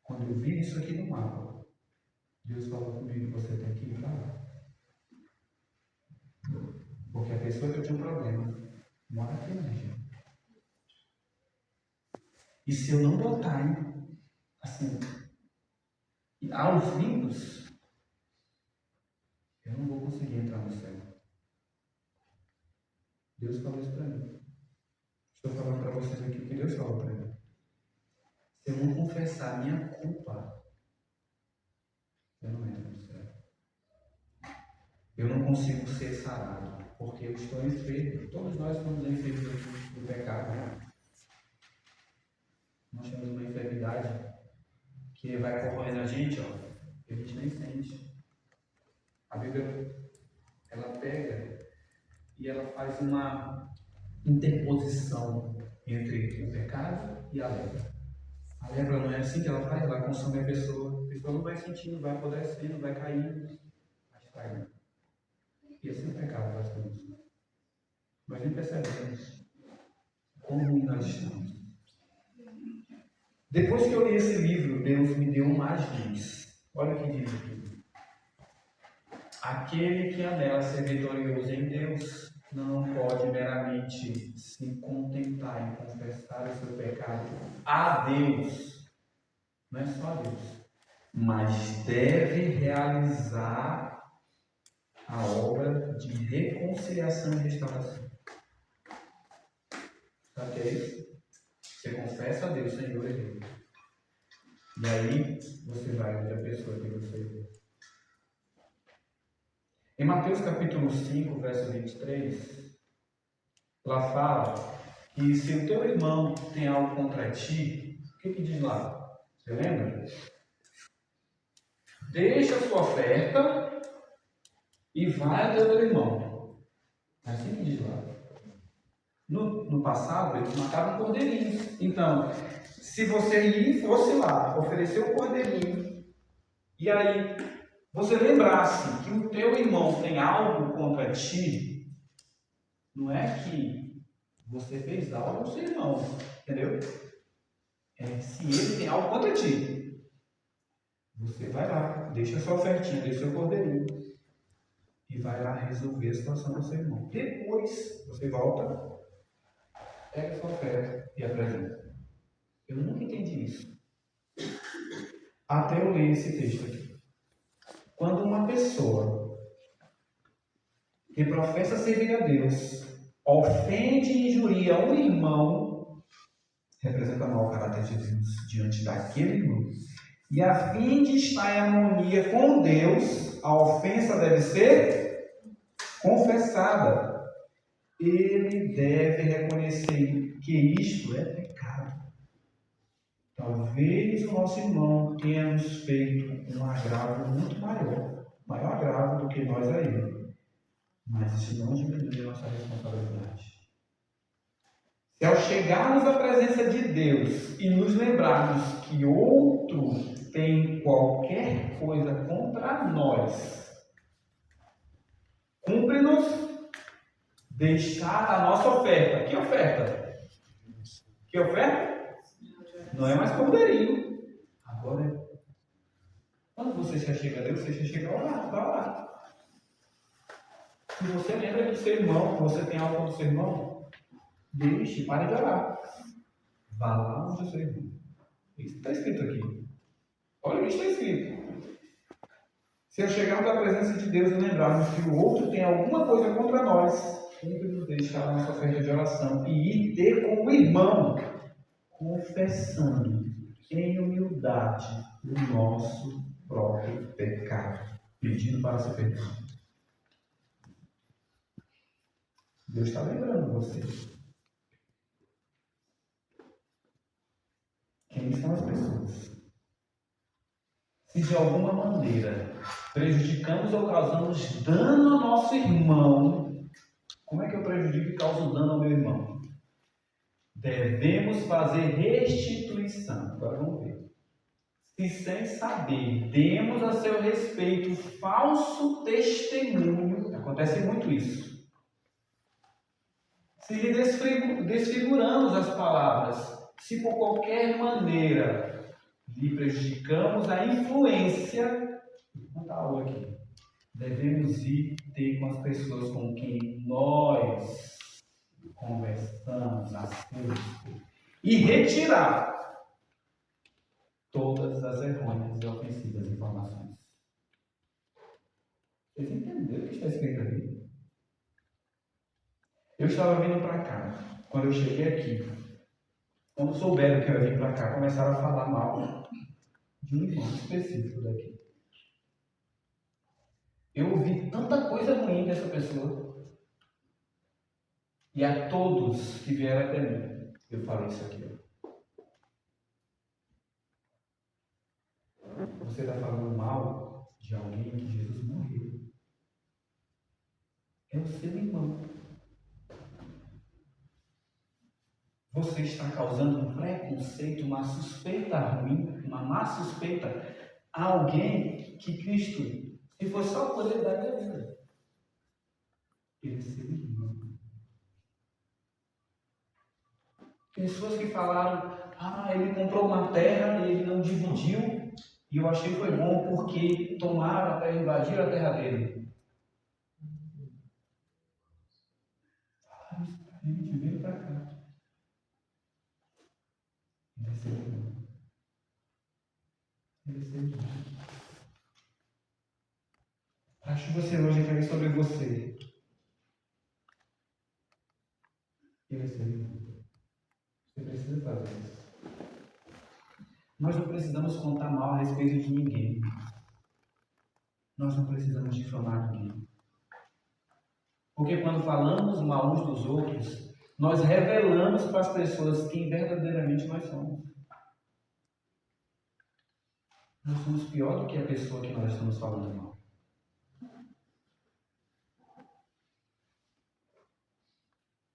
Quando eu vi isso aqui no mapa, Deus falou comigo: você tem que ir para lá. Porque a pessoa que eu tinha um problema mora aqui na região. E se eu não botar, assim, aos vivos, eu não vou conseguir entrar no céu. Deus falou isso para mim. Estou falando para vocês aqui o que Deus falou para mim. Se eu não confessar a minha culpa, eu não entro no céu. Eu não consigo ser sarado, porque eu estou enfermo. Todos nós estamos enfermos do pecado. Nós temos uma enfermidade que vai corroendo a gente, ó, que a gente nem sente. A Bíblia, ela pega e ela faz uma interposição entre o pecado e a lepra. A lepra não é assim que ela faz, ela consome a pessoa não vai sentindo, vai apodrecendo, vai caindo, vai estragando. E assim o pecado faz conosco. Nós nem percebemos como ruim nós estamos. Depois que eu li esse livro, Deus me deu mais luz. Olha o que diz aqui. Aquele que anela ser vitorioso em Deus não pode meramente se contentar em confessar o seu pecado a Deus. Não é só a Deus. Mas deve realizar a obra de reconciliação e restauração. Sabe o que é isso? Você confessa a Deus, Senhor, errei. E aí você vai onde a pessoa que você errou. Em Mateus capítulo 5, verso 23, lá fala que se o teu irmão tem algo contra ti, o que diz lá? Você lembra? Deixa a sua oferta e vai até o teu irmão. É assim que diz lá. No passado, eles matavam cordeirinhos. Então, se você fosse lá, oferecer o cordeirinho, e aí você lembrasse que o teu irmão tem algo contra ti, não é que você fez algo ao seu irmão, entendeu? É se ele tem algo contra ti. Você vai lá, deixa a sua ofertinha, deixa o seu cordeirinho, e vai lá resolver a situação do seu irmão. Depois, você volta, pega a sua oferta e apresenta. Eu nunca entendi isso. Até eu ler esse texto aqui. Quando uma pessoa que professa servir a Deus ofende e injuria um irmão, representa mau caráter de Deus diante daquele irmão. E a fim de estar em harmonia com Deus, a ofensa deve ser confessada. Ele deve reconhecer que isto é pecado. Talvez o nosso irmão tenha nos feito um agravo muito maior agravo do que nós a ele. Mas isso não diminui a nossa responsabilidade. Se ao chegarmos à presença de Deus e nos lembrarmos que outro tem qualquer coisa contra nós, cumpre-nos deixar a nossa oferta. Que oferta? Que oferta? Não é mais cordeirinho. Agora é. Quando você já chega a Deus, você já chega a orar, vai orar. Se você lembra do seu irmão, que você tem algo com o seu irmão, deixe, pare de orar. Vá lá onde o seu irmão. Isso está escrito aqui. Olha o que está escrito. Se eu chegarmos à presença de Deus e lembrarmos que o outro tem alguma coisa contra nós, sempre nos deixar a nossa oferta de oração e ir ter como irmão, confessando em humildade o nosso próprio pecado, pedindo para ser perdoado. Deus está lembrando você. Quem são as pessoas? Se de alguma maneira prejudicamos ou causamos dano ao nosso irmão, como é que eu prejudico e causo dano ao meu irmão? Devemos fazer restituição. Agora vamos ver. Se sem saber demos a seu respeito falso testemunho, acontece muito isso. Se lhe desfiguramos as palavras, se por qualquer maneira lhe prejudicamos a influência, vou contar algo aqui. Devemos ir ter com as pessoas com quem nós conversamos as coisas e retirar todas as errôneas e ofensivas informações. Vocês entenderam o que está escrito ali? Eu estava vindo para cá. Quando eu cheguei aqui, quando souberam que eu ia vir para cá, começaram a falar mal de um irmão específico daqui. Eu ouvi tanta coisa ruim dessa pessoa. E a todos que vieram até mim, eu falei isso aqui. você está falando mal de alguém que Jesus morreu. É o seu irmão. Você está causando um preconceito, uma suspeita ruim, uma má suspeita a alguém que Cristo, se for só por ele, daria a vida. Ele é seu irmão. Pessoas que falaram, ele comprou uma terra e ele não dividiu, e eu achei que foi bom porque tomaram a terra, invadiram a terra dele. Falaram isso pra gente, veio para cá. Ele é seu irmão. Ele é seu irmão. Acho que você hoje quer sobre você. Ele é seu irmão. Você precisa fazer isso. Nós não precisamos contar mal a respeito de ninguém. Nós não precisamos difamar ninguém. Porque quando falamos mal uns dos outros, nós revelamos para as pessoas quem verdadeiramente nós somos. Nós somos pior do que a pessoa que nós estamos falando mal.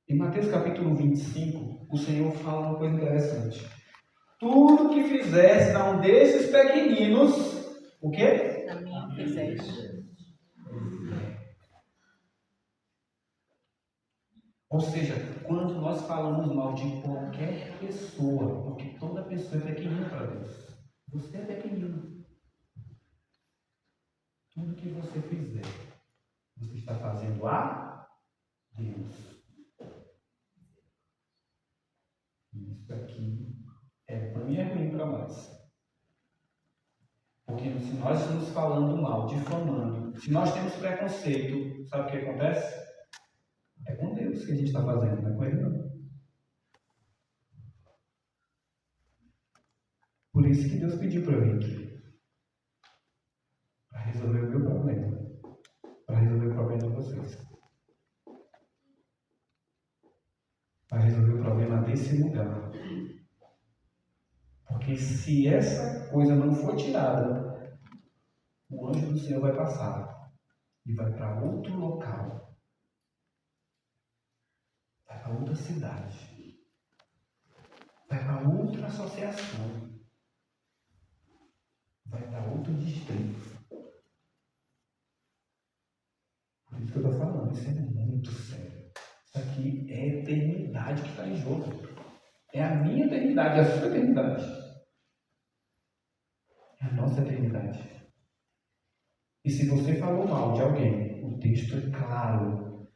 Em Mateus capítulo 25, o Senhor fala uma coisa interessante. Tudo que fizeste a um desses pequeninos, o quê? A mim fizeste. Ou seja, quando nós falamos mal de qualquer pessoa, porque toda pessoa é pequenina para Deus. Você é pequenino. Tudo que você fizer, você está fazendo a Deus. Isso aqui é bom e é ruim para nós. Porque se nós estamos falando mal, difamando, se nós temos preconceito, sabe o que acontece? É com Deus que a gente está fazendo, não é com Ele não. Por isso que Deus pediu para eu vir aqui. Para resolver o meu problema. Para resolver o problema de vocês. Para resolver o problema desse lugar. Porque se essa coisa não for tirada, o anjo do Senhor vai passar e vai para outro local, vai para outra cidade, vai para outra associação, vai para outro distrito. Por isso que eu estou falando, isso é muito sério. Isso aqui é a eternidade que está em jogo. É a minha eternidade, a sua eternidade. É a nossa eternidade. E se você falou mal de alguém, o texto é claro.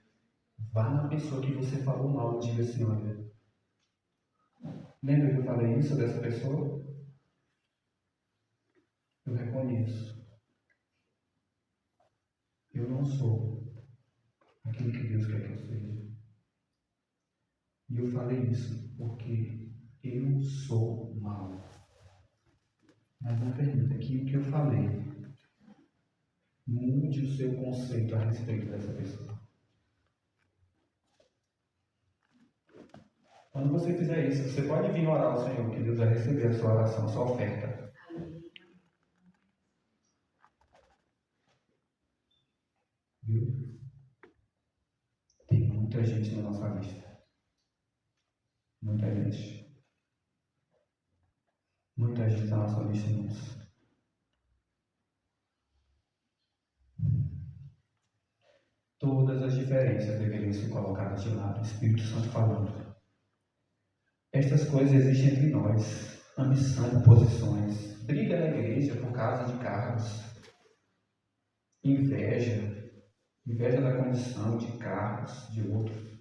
Vá na pessoa que você falou mal e diga assim, olha, lembra que eu falei isso dessa pessoa? Eu reconheço. Eu não sou aquilo que Deus quer que eu seja. E eu falei isso porque eu sou mau. Mas não permita que o que eu falei mude o seu conceito a respeito dessa pessoa. Quando você fizer isso, você pode vir orar ao Senhor, que Deus vai receber a sua oração, a sua oferta. Viu? Tem muita gente na nossa lista. Muita gente. Muita gente na nossa lista nisso. Todas as diferenças deveriam ser colocadas de lado. O Espírito Santo falando. Estas coisas existem entre nós. Ambição, posições, briga na igreja por causa de cargos, inveja da condição de cargos de outros.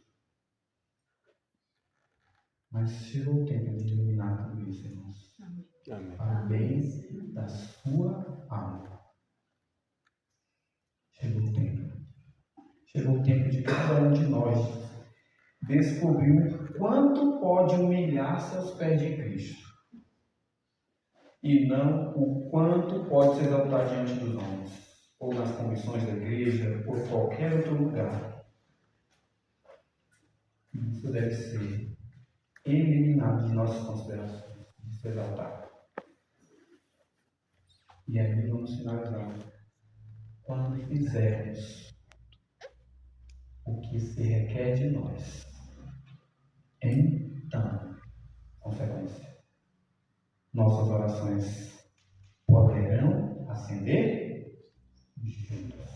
Mas chegou o tempo de eliminar tudo isso, irmãos. Amém. Para o bem da sua alma. Chegou o tempo. Chegou o tempo de cada um de nós descobrir o quanto pode humilhar-se aos pés de Cristo. E não o quanto pode se exaltar diante dos homens, ou nas comissões da igreja, ou qualquer outro lugar. Isso deve ser eliminado de nossas considerações, de se exaltar. E aí vamos finalizar. Quando fizermos o que se requer de nós, então, consequência, nossas orações poderão ascender juntas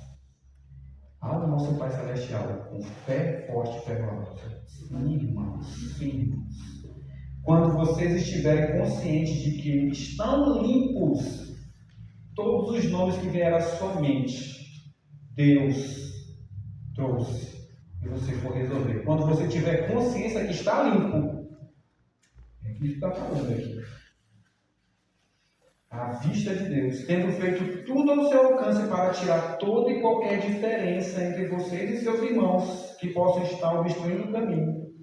ao nosso Pai Celestial, com fé forte e fervorosa. Sim, irmãos, sim. Quando vocês estiverem conscientes de que estão limpos todos os nomes que vieram à sua mente, Deus trouxe e você for resolver. Quando você tiver consciência que está limpo, é isso que está falando aqui. À vista de Deus, tendo feito tudo ao seu alcance para tirar toda e qualquer diferença entre vocês e seus irmãos que possam estar obstruindo o caminho,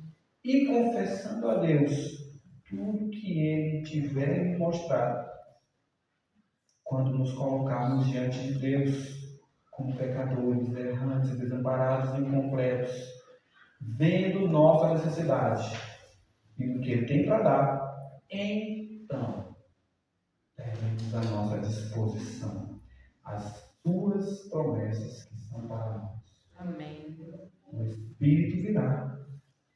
e confessando a Deus tudo que Ele tiver me mostrado, quando nos colocarmos diante de Deus como pecadores, errantes, desamparados e incompletos, vendo nossa necessidade e do que Ele tem para dar, então teremos à nossa disposição as suas promessas que são para nós. Amém. O Espírito virá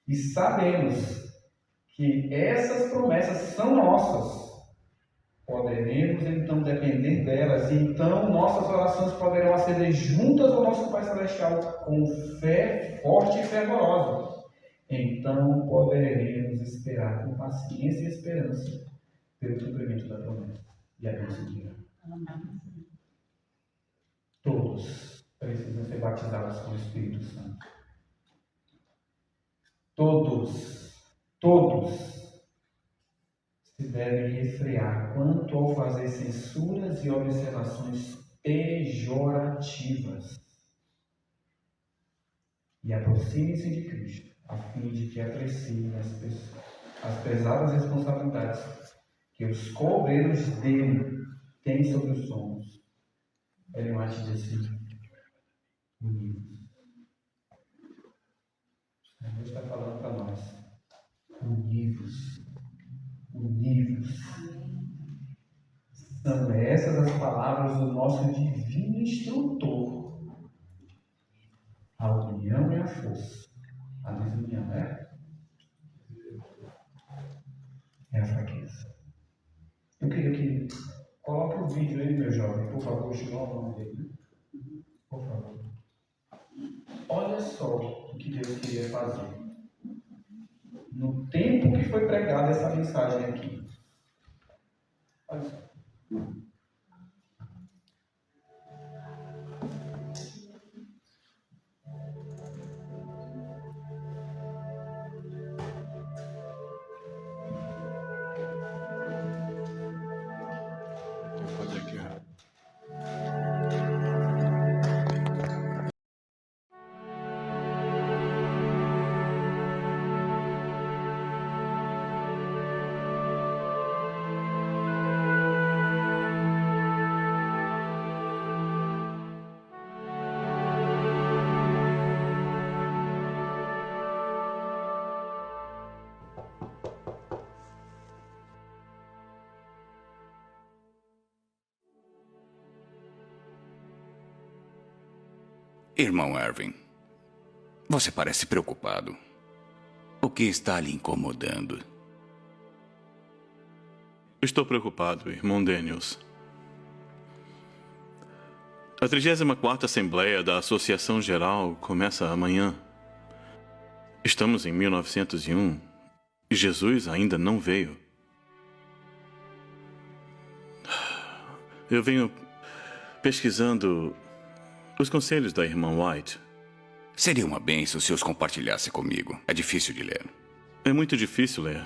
e sabemos que essas promessas são nossas. Poderemos então depender delas, e então nossas orações poderão acender juntas ao nosso Pai Celestial com fé forte e fervorosa. Então poderemos esperar com paciência e esperança pelo cumprimento da promessa e a bênção virá. Todos precisam ser batizados com o Espírito Santo. Todos se devem refrear quanto ao fazer censuras e observações pejorativas. E aproximem-se de Cristo, a fim de que apreciem as pesadas responsabilidades que os cobreiros dele têm sobre os somos. Ellen White diz assim: unidos. Deus está falando para nós. Unidos. São essas as palavras do nosso divino instrutor. A união e a força. A desunião é a fraqueza. Eu queria que coloque o vídeo aí, meu jovem, por favor, chegou o nome dele. Por favor. Olha só o que Deus queria fazer no tempo que foi pregada essa mensagem aqui. Olha só. Pode aqui, ó. Irmão Erwin, você parece preocupado. O que está lhe incomodando? Estou preocupado, irmão Daniels. A 34ª Assembleia da Associação Geral começa amanhã. Estamos em 1901 e Jesus ainda não veio. Eu venho pesquisando os conselhos da irmã White. Seria uma bênção se os compartilhasse comigo. É difícil de ler. É muito difícil ler.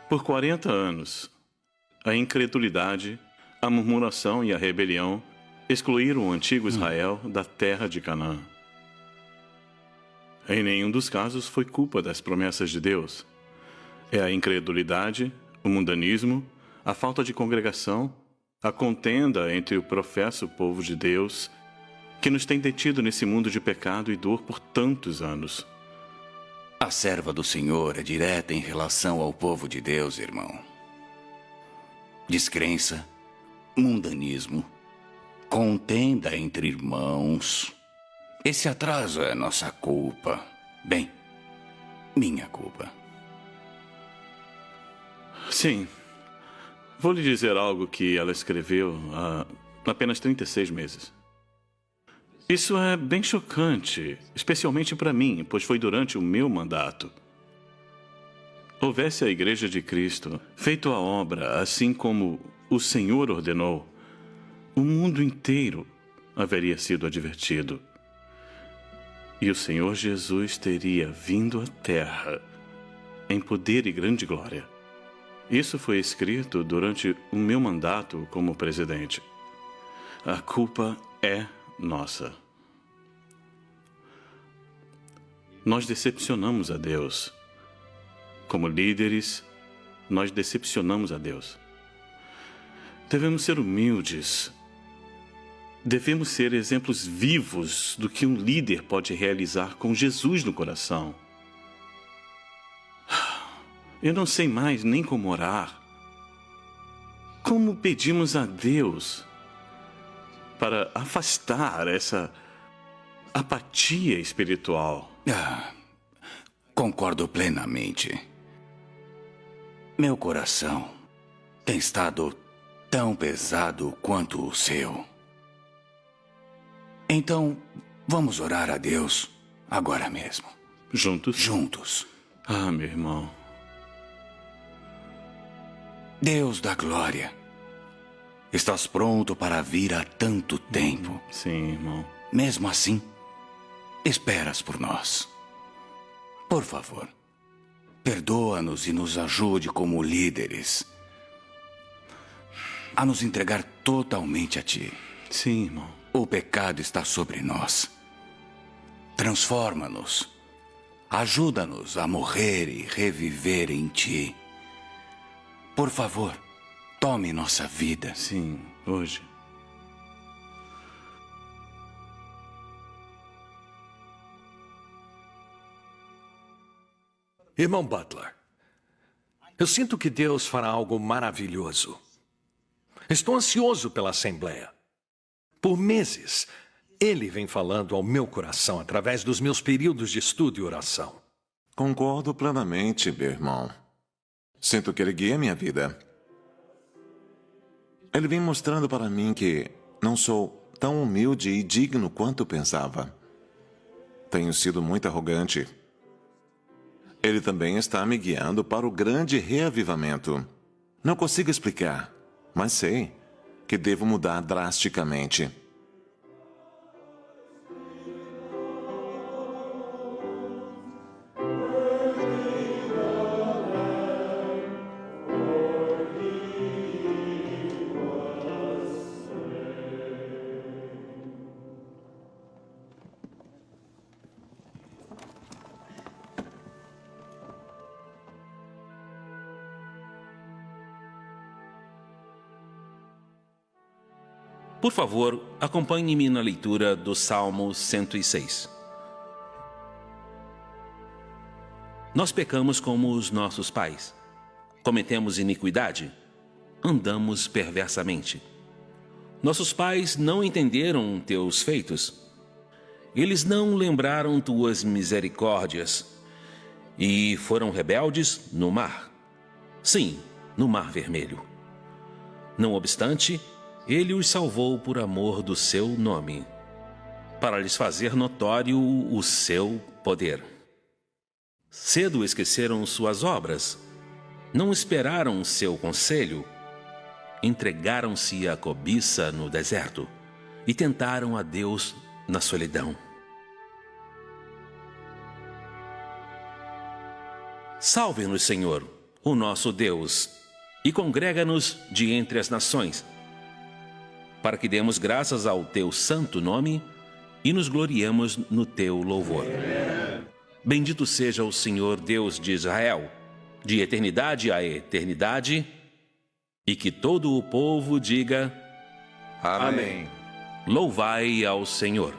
Por 40 anos, a incredulidade, a murmuração e a rebelião excluíram o antigo Israel da terra de Canaã. Em nenhum dos casos foi culpa das promessas de Deus. É a incredulidade, o mundanismo, a falta de congregação, a contenda entre o professo povo de Deus que nos tem detido nesse mundo de pecado e dor por tantos anos. A serva do Senhor é direta em relação ao povo de Deus, irmão. Descrença, mundanismo, contenda entre irmãos. Esse atraso é nossa culpa. Bem, minha culpa. Sim. Vou lhe dizer algo que ela escreveu há apenas 36 meses. Isso é bem chocante, especialmente para mim, pois foi durante o meu mandato. Houvesse a Igreja de Cristo feito a obra assim como o Senhor ordenou, o mundo inteiro haveria sido advertido. E o Senhor Jesus teria vindo à terra em poder e grande glória. Isso foi escrito durante o meu mandato como presidente. A culpa é nossa. Nós decepcionamos a Deus. Como líderes, nós decepcionamos a Deus. Devemos ser humildes. Devemos ser exemplos vivos do que um líder pode realizar com Jesus no coração. Eu não sei mais nem como orar. Como pedimos a Deus para afastar essa apatia espiritual? Concordo plenamente. Meu coração tem estado tão pesado quanto o seu. Então, vamos orar a Deus agora mesmo. Juntos? Juntos. Ah, meu irmão. Deus da glória, estás pronto para vir há tanto tempo. Sim, irmão. Mesmo assim, esperas por nós. Por favor, perdoa-nos e nos ajude como líderes a nos entregar totalmente a Ti. Sim, irmão. O pecado está sobre nós. Transforma-nos. Ajuda-nos a morrer e reviver em Ti. Por favor, tome nossa vida. Sim, hoje. Irmão Butler, eu sinto que Deus fará algo maravilhoso. Estou ansioso pela Assembleia. Por meses, Ele vem falando ao meu coração através dos meus períodos de estudo e oração. Concordo plenamente, meu irmão. Sinto que Ele guia minha vida. Ele vem mostrando para mim que não sou tão humilde e digno quanto pensava. Tenho sido muito arrogante. Ele também está me guiando para o grande reavivamento. Não consigo explicar, mas sei que devo mudar drasticamente. Por favor, acompanhe-me na leitura do Salmo 106. Nós pecamos como os nossos pais. Cometemos iniquidade. Andamos perversamente. Nossos pais não entenderam teus feitos. Eles não lembraram tuas misericórdias e foram rebeldes no mar. Sim, no Mar Vermelho. Não obstante, Ele os salvou por amor do seu nome, para lhes fazer notório o seu poder. Cedo esqueceram suas obras, não esperaram seu conselho, entregaram-se à cobiça no deserto e tentaram a Deus na solidão. Salve-nos, Senhor, o nosso Deus, e congrega-nos de entre as nações, para que demos graças ao teu santo nome e nos gloriemos no teu louvor. Bendito seja o Senhor Deus de Israel, de eternidade a eternidade, e que todo o povo diga: Amém. Louvai ao Senhor.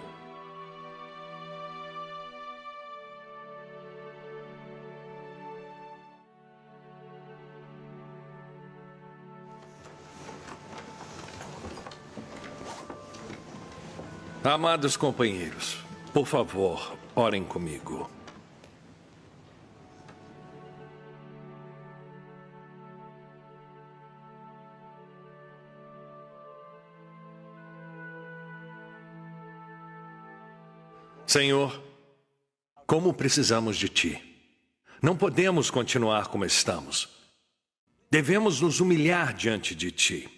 Amados companheiros, por favor, orem comigo. Senhor, como precisamos de Ti. Não podemos continuar como estamos. Devemos nos humilhar diante de Ti.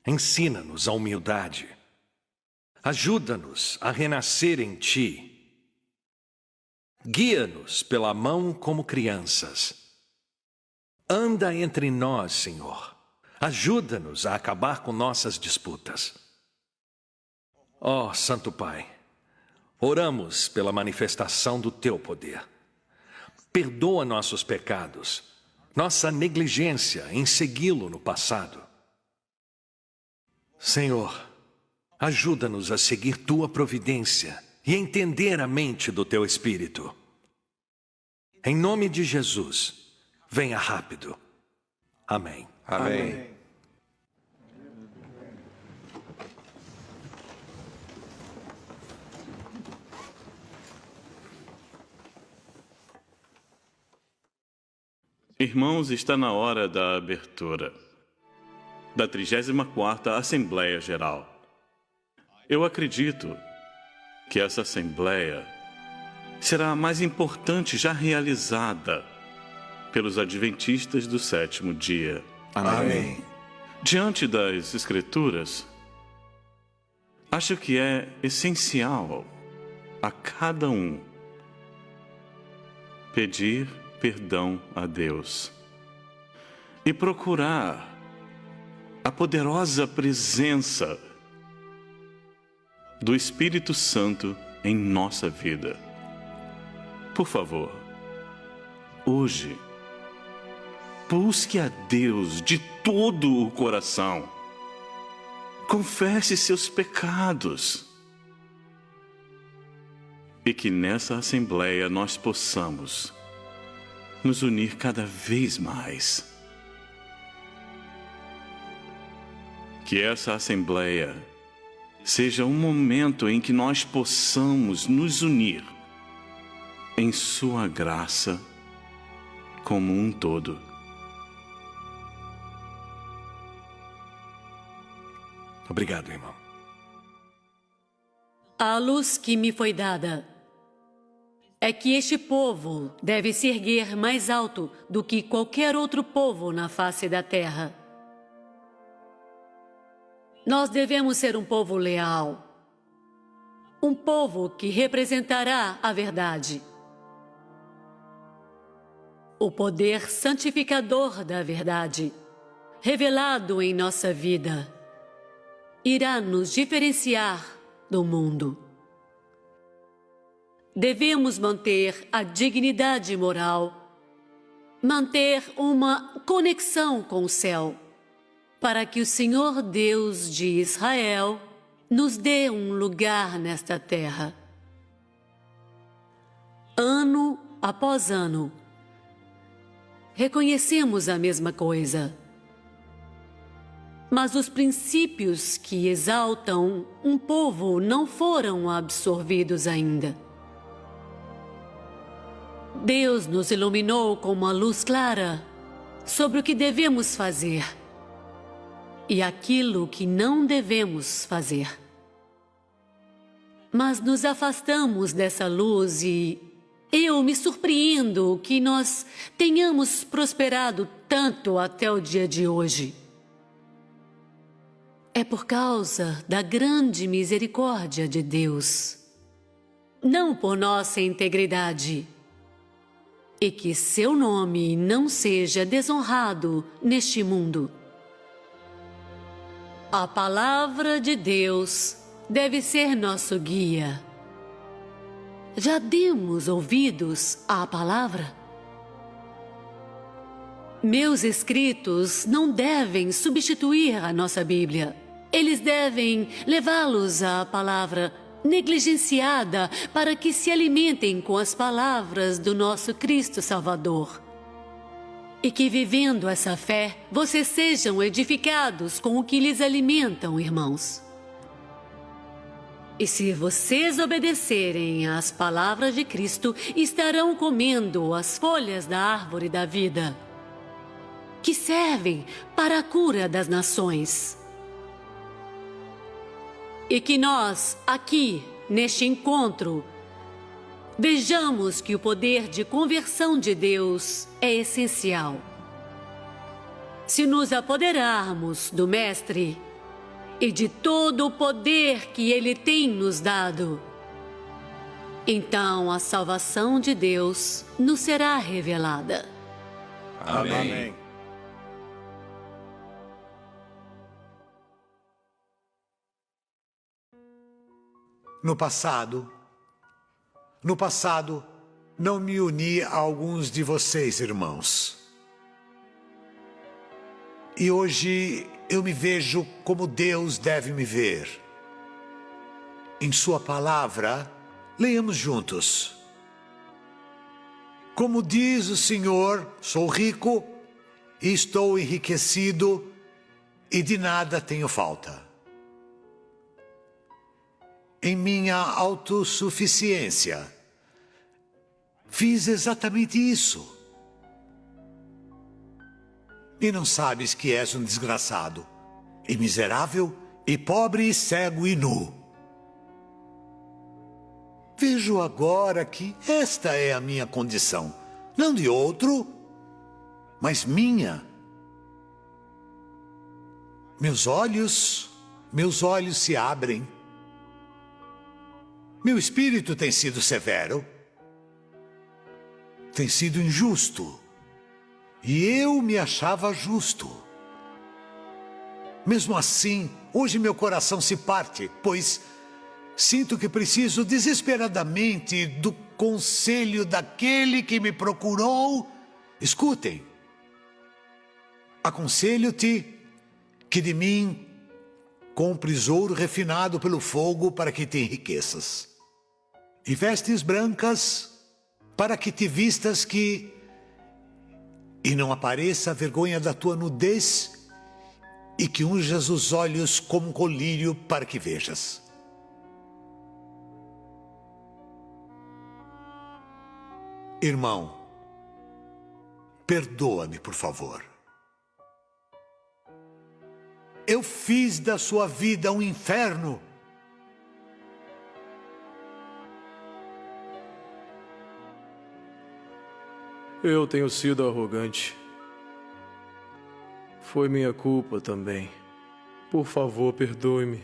Ensina-nos a humildade. Ajuda-nos a renascer em Ti. Guia-nos pela mão como crianças. Anda entre nós, Senhor. Ajuda-nos a acabar com nossas disputas. Ó Santo Pai, oramos pela manifestação do Teu poder. Perdoa nossos pecados, nossa negligência em segui-lo no passado. Senhor, ajuda-nos a seguir Tua providência e entender a mente do Teu Espírito. Em nome de Jesus, venha rápido. Amém. Amém. Irmãos, está na hora da abertura da 34ª Assembleia Geral. Eu acredito que essa Assembleia será a mais importante já realizada pelos adventistas do sétimo dia. Amém. Diante das Escrituras, acho que é essencial a cada um pedir perdão a Deus e procurar a poderosa presença do Espírito Santo em nossa vida. Por favor, hoje, busque a Deus de todo o coração. Confesse seus pecados. E que nessa Assembleia nós possamos nos unir cada vez mais. Que essa Assembleia seja um momento em que nós possamos nos unir em Sua graça como um todo. Obrigado, irmão. A luz que me foi dada é que este povo deve se erguer mais alto do que qualquer outro povo na face da terra. Nós devemos ser um povo leal, um povo que representará a verdade, o poder santificador da verdade, revelado em nossa vida, irá nos diferenciar do mundo. Devemos manter a dignidade moral, manter uma conexão com o céu, para que o Senhor Deus de Israel nos dê um lugar nesta terra. Ano após ano, reconhecemos a mesma coisa. Mas os princípios que exaltam um povo não foram absorvidos ainda. Deus nos iluminou com uma luz clara sobre o que devemos fazer e aquilo que não devemos fazer. Mas nos afastamos dessa luz e eu me surpreendo que nós tenhamos prosperado tanto até o dia de hoje. É por causa da grande misericórdia de Deus, não por nossa integridade, e que seu nome não seja desonrado neste mundo. A palavra de Deus deve ser nosso guia. Já demos ouvidos à palavra? Meus escritos não devem substituir a nossa Bíblia. Eles devem levá-los à palavra negligenciada para que se alimentem com as palavras do nosso Cristo Salvador. E que, vivendo essa fé, vocês sejam edificados com o que lhes alimentam, irmãos. E se vocês obedecerem às palavras de Cristo, estarão comendo as folhas da árvore da vida, que servem para a cura das nações. E que nós, aqui, neste encontro, vejamos que o poder de conversão de Deus é essencial. Se nos apoderarmos do Mestre e de todo o poder que Ele tem nos dado, então a salvação de Deus nos será revelada. Amém. No passado, não me uni a alguns de vocês, irmãos. E hoje eu me vejo como Deus deve me ver. Em sua palavra, leiamos juntos. Como diz o Senhor, sou rico e estou enriquecido e de nada tenho falta. Em minha autossuficiência, fiz exatamente isso. E não sabes que és um desgraçado, e miserável, e pobre, e cego, e nu. Vejo agora que esta é a minha condição, não de outro, mas minha. Meus olhos se abrem. Meu espírito tem sido severo, tem sido injusto, e eu me achava justo. Mesmo assim, hoje meu coração se parte, pois sinto que preciso desesperadamente do conselho daquele que me procurou. Escutem, aconselho-te que de mim compres ouro refinado pelo fogo para que te enriqueças. E vestes brancas para que te vistas e não apareça a vergonha da tua nudez, e que unjas os olhos como um colírio para que vejas. Irmão, perdoa-me, por favor. Eu fiz da sua vida um inferno. Eu tenho sido arrogante. Foi minha culpa também. Por favor, perdoe-me.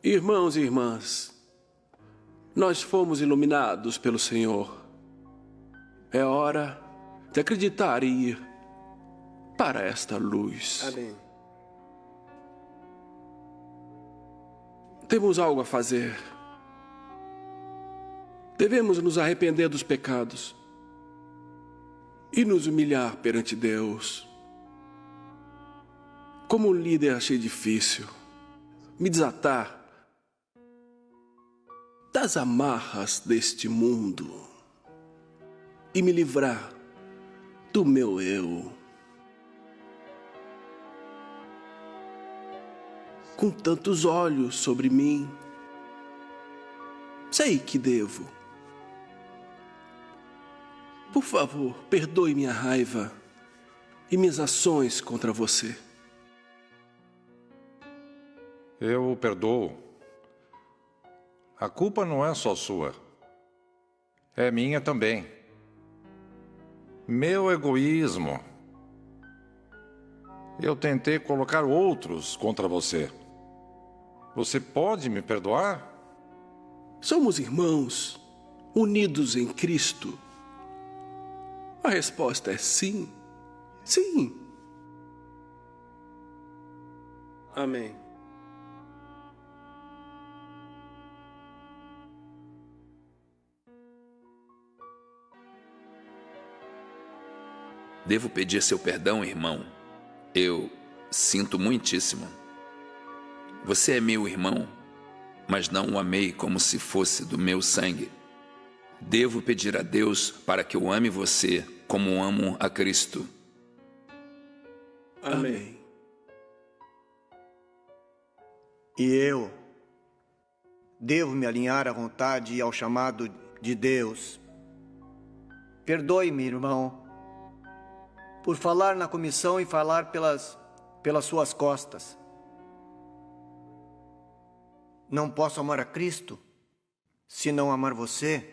Irmãos e irmãs, nós fomos iluminados pelo Senhor. É hora de acreditar e ir para esta luz. Amém. Temos algo a fazer. Devemos nos arrepender dos pecados e nos humilhar perante Deus. Como líder, achei difícil me desatar das amarras deste mundo e me livrar do meu eu. Com tantos olhos sobre mim, sei que devo. Por favor, perdoe minha raiva e minhas ações contra você. Eu o perdoo. A culpa não é só sua. É minha também. Meu egoísmo. Eu tentei colocar outros contra você. Você pode me perdoar? Somos irmãos, unidos em Cristo. A resposta é sim. Sim. Amém. Devo pedir seu perdão, irmão. Eu sinto muitíssimo. Você é meu irmão, mas não o amei como se fosse do meu sangue. Devo pedir a Deus para que eu ame você como amo a Cristo. Amém. E eu devo me alinhar à vontade e ao chamado de Deus. Perdoe-me, irmão, por falar na comissão e falar pelas suas costas. Não posso amar a Cristo se não amar você.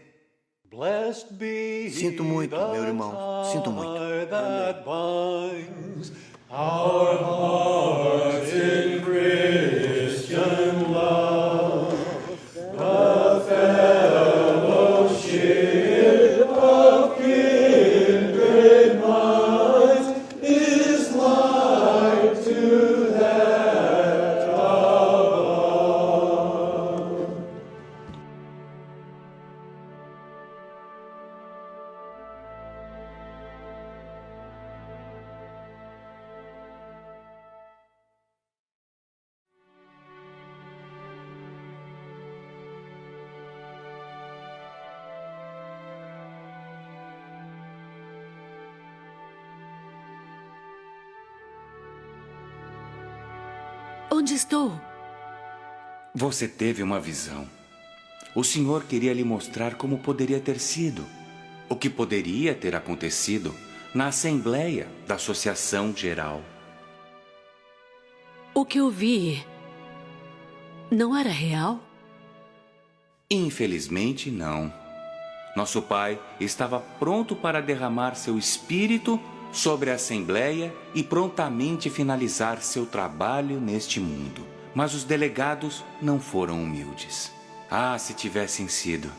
Sinto muito, meu irmão. Sinto muito. Our hearts in Christian love, the fellowship of kindred minds is like to that above. Onde estou? Você teve uma visão. O Senhor queria lhe mostrar como poderia ter sido, o que poderia ter acontecido na Assembleia da Associação Geral. O que eu vi não era real? Infelizmente, não. Nosso Pai estava pronto para derramar seu Espírito sobre a Assembleia e prontamente finalizar seu trabalho neste mundo. Mas os delegados não foram humildes. Ah, se tivessem sido,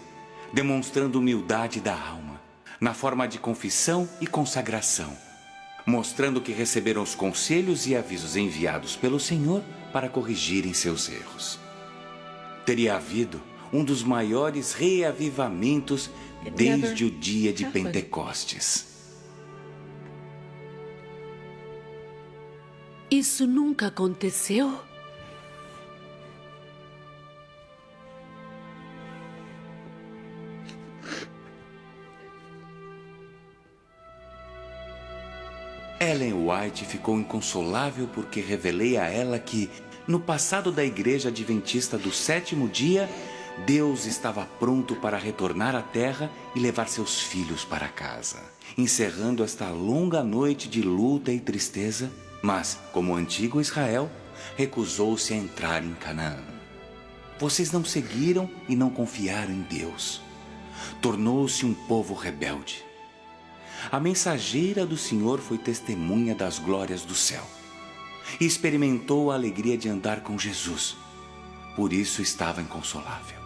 demonstrando humildade da alma, na forma de confissão e consagração, mostrando que receberam os conselhos e avisos enviados pelo Senhor para corrigirem seus erros. Teria havido um dos maiores reavivamentos desde o dia de Pentecostes. Isso nunca aconteceu? Ellen White ficou inconsolável porque revelei a ela que, no passado da Igreja Adventista do Sétimo Dia, Deus estava pronto para retornar à Terra e levar seus filhos para casa, encerrando esta longa noite de luta e tristeza. Mas, como o antigo Israel, recusou-se a entrar em Canaã. Vocês não seguiram e não confiaram em Deus. Tornou-se um povo rebelde. A mensageira do Senhor foi testemunha das glórias do céu e experimentou a alegria de andar com Jesus. Por isso estava inconsolável.